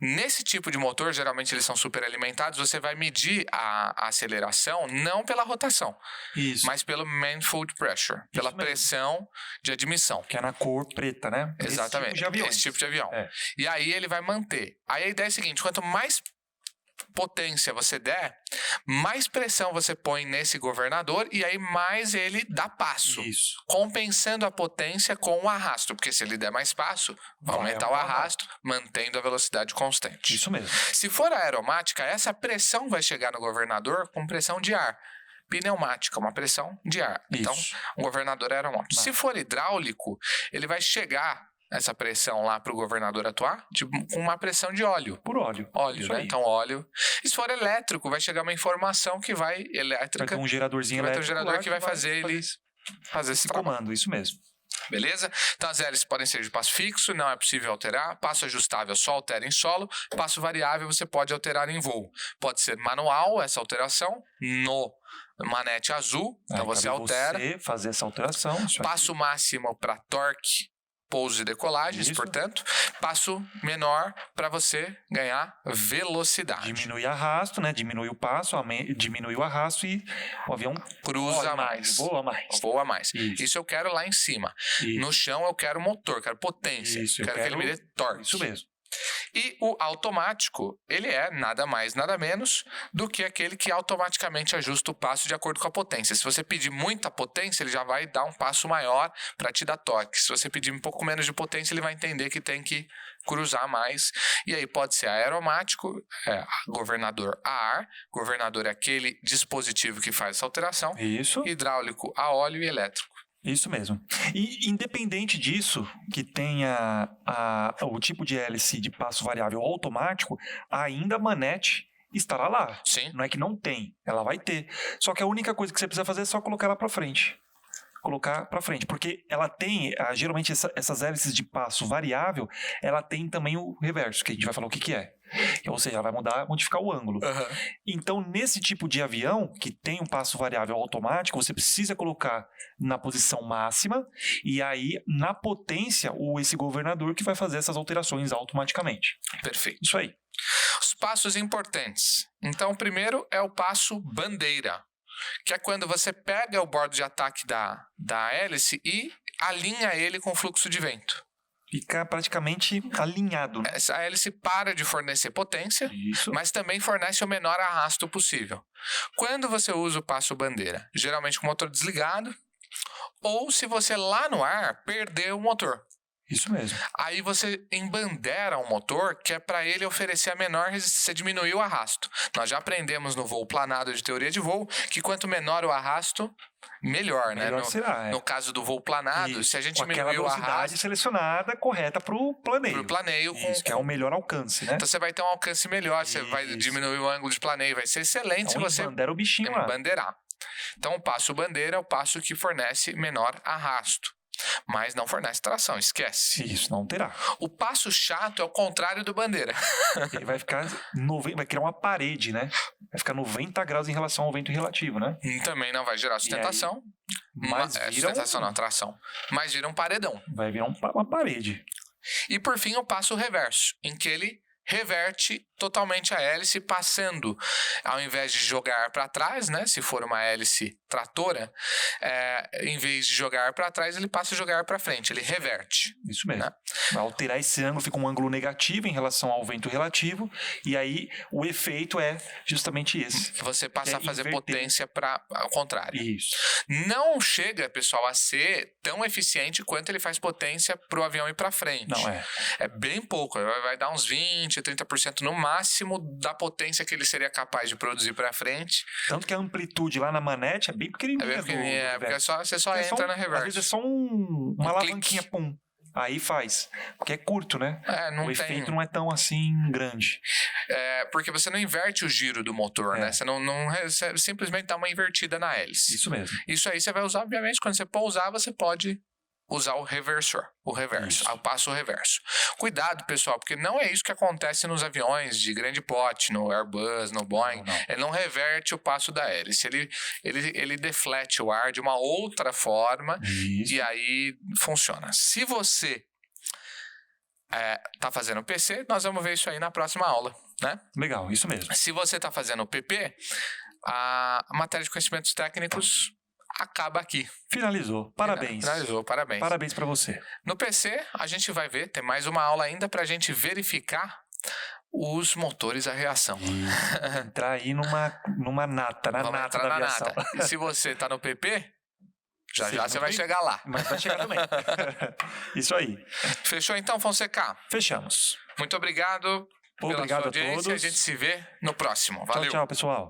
Nesse tipo de motor, geralmente eles são superalimentados, você vai medir a aceleração não pela rotação, mas pelo manifold pressure, pela pressão de admissão. Que é na cor preta, né? Exatamente, esse tipo de avião. E aí ele vai manter. Aí a ideia é a seguinte: quanto mais potência você der, mais pressão você põe nesse governador e aí mais ele dá passo. Isso. Compensando a potência com o arrasto, porque se ele der mais passo, vai aumentar o arrasto, mantendo a velocidade constante. Isso mesmo. Se for aeromática, essa pressão vai chegar no governador com pressão de ar. Pneumática, uma pressão de ar. Isso. Então, um governador aeromático. Se for hidráulico, ele vai chegar essa pressão lá para o governador atuar com uma pressão de óleo. Por óleo. Óleo, né? Então, óleo. E se for elétrico, vai chegar uma informação que vai elétrica. Vai ter um geradorzinho elétrico. Vai ter um gerador que vai fazer ele fazer esse comando, isso mesmo. Beleza? Então, as hélices podem ser de passo fixo, não é possível alterar. Passo ajustável só altera em solo. Passo variável você pode alterar em voo. Pode ser manual essa alteração no manete azul. Então, você altera. Você fazer essa alteração. Passo máximo para torque, pousos e decolagens, portanto, passo menor para você ganhar velocidade. Diminui arrasto, né? Diminui o passo, diminui o arrasto e o avião cruza mais. Voa mais. Isso eu quero lá em cima. No chão eu quero motor, quero potência. Quero que ele me dê torque. Isso mesmo. E o automático, ele é nada mais, nada menos do que aquele que automaticamente ajusta o passo de acordo com a potência. Se você pedir muita potência, ele já vai dar um passo maior para te dar toque. Se você pedir um pouco menos de potência, ele vai entender que tem que cruzar mais. E aí pode ser aeromático, governador a ar, governador é aquele dispositivo que faz essa alteração. Isso. Hidráulico a óleo e elétrico. Isso mesmo. E independente disso, que tenha o tipo de hélice de passo variável automático, ainda a manete estará lá. Sim. Não é que não tem, ela vai ter. Só que a única coisa que você precisa fazer é só colocar ela para frente. Colocar para frente, porque ela tem, geralmente essas hélices de passo variável, ela tem também o reverso, que a gente vai falar o que é. Ou seja, ela vai modificar o ângulo. Uhum. Então, nesse tipo de avião, que tem um passo variável automático, você precisa colocar na posição máxima, e aí, na potência, esse governador que vai fazer essas alterações automaticamente. Perfeito. Isso aí. Os passos importantes. Então, o primeiro é o passo bandeira, que é quando você pega o bordo de ataque da hélice e alinha ele com o fluxo de vento. Fica praticamente alinhado. Essa hélice para de fornecer potência, Isso. mas também fornece o menor arrasto possível. Quando você usa o passo bandeira? Geralmente com o motor desligado, ou se você lá no ar perdeu o motor. Isso mesmo. Aí você embandera um motor que é para ele oferecer a menor resistência, você diminuir o arrasto. Nós já aprendemos no voo planado de teoria de voo que quanto menor o arrasto, melhor, né? Será, no caso do voo planado, se a gente diminuir o arrasto selecionada correta para o planeio. Pro planeio. Isso, que é o melhor alcance, né? Então você vai ter um alcance melhor, você vai diminuir o ângulo de planeio, vai ser excelente então, se você embandera o bichinho lá. Embandeirar. Então o passo bandeira é o passo que fornece menor arrasto, mas não fornece tração, esquece. Isso, não terá. O passo chato é o contrário do bandeira. Ele vai ficar vai criar uma parede, né? Vai ficar 90 graus em relação ao vento relativo, né? Também não vai gerar sustentação. Sustentação não, tração. Mas vira um paredão. Vai virar uma parede. E por fim o passo reverso, em que ele reverte totalmente a hélice, passando, ao invés de jogar para trás, né, se for uma hélice tratora, em vez de jogar para trás, ele passa a jogar para frente, ele reverte. Isso mesmo. Né? Vai alterar esse ângulo, fica um ângulo negativo em relação ao vento relativo, e aí o efeito é justamente esse. Você passa a fazer potência ao contrário. Isso. Não chega, pessoal, a ser tão eficiente quanto ele faz potência para o avião ir para frente. Não é. É bem pouco, vai dar uns 20, 30% no máximo da potência que ele seria capaz de produzir para frente. Tanto que a amplitude lá na manete é bem pequenininha. É bem pequenininha, porque você só entra na reversa. Às vezes é só uma alavanquinha, pum. Aí faz. Porque é curto, né? O efeito não é tão assim grande. Porque você não inverte o giro do motor, né? Você simplesmente dá uma invertida na hélice. Isso mesmo. Isso aí você vai usar, obviamente, quando você pousar, você pode usar o reverso, o passo reverso. Cuidado, pessoal, porque não é isso que acontece nos aviões de grande porte, no Airbus, no Boeing. Não. Ele não reverte o passo da hélice, ele deflete o ar de uma outra forma. Isso. E aí funciona. Se você tá fazendo PC, nós vamos ver isso aí na próxima aula, né? Legal, isso mesmo. Se você tá fazendo PP, a matéria de conhecimentos técnicos acaba aqui. Finalizou. Parabéns. Finalizou, parabéns. Parabéns para você. No PC, a gente vai ver, tem mais uma aula ainda pra gente verificar os motores a reação. Entrar aí numa nata, Vamos nata entrar da aviação. nata. E se você tá no PP, já você vai tem... chegar lá. Mas vai chegar também. Isso aí. Fechou então, Fonseca? Fechamos. Muito obrigado pela sua audiência. A gente se vê no próximo. Valeu. Tchau, pessoal.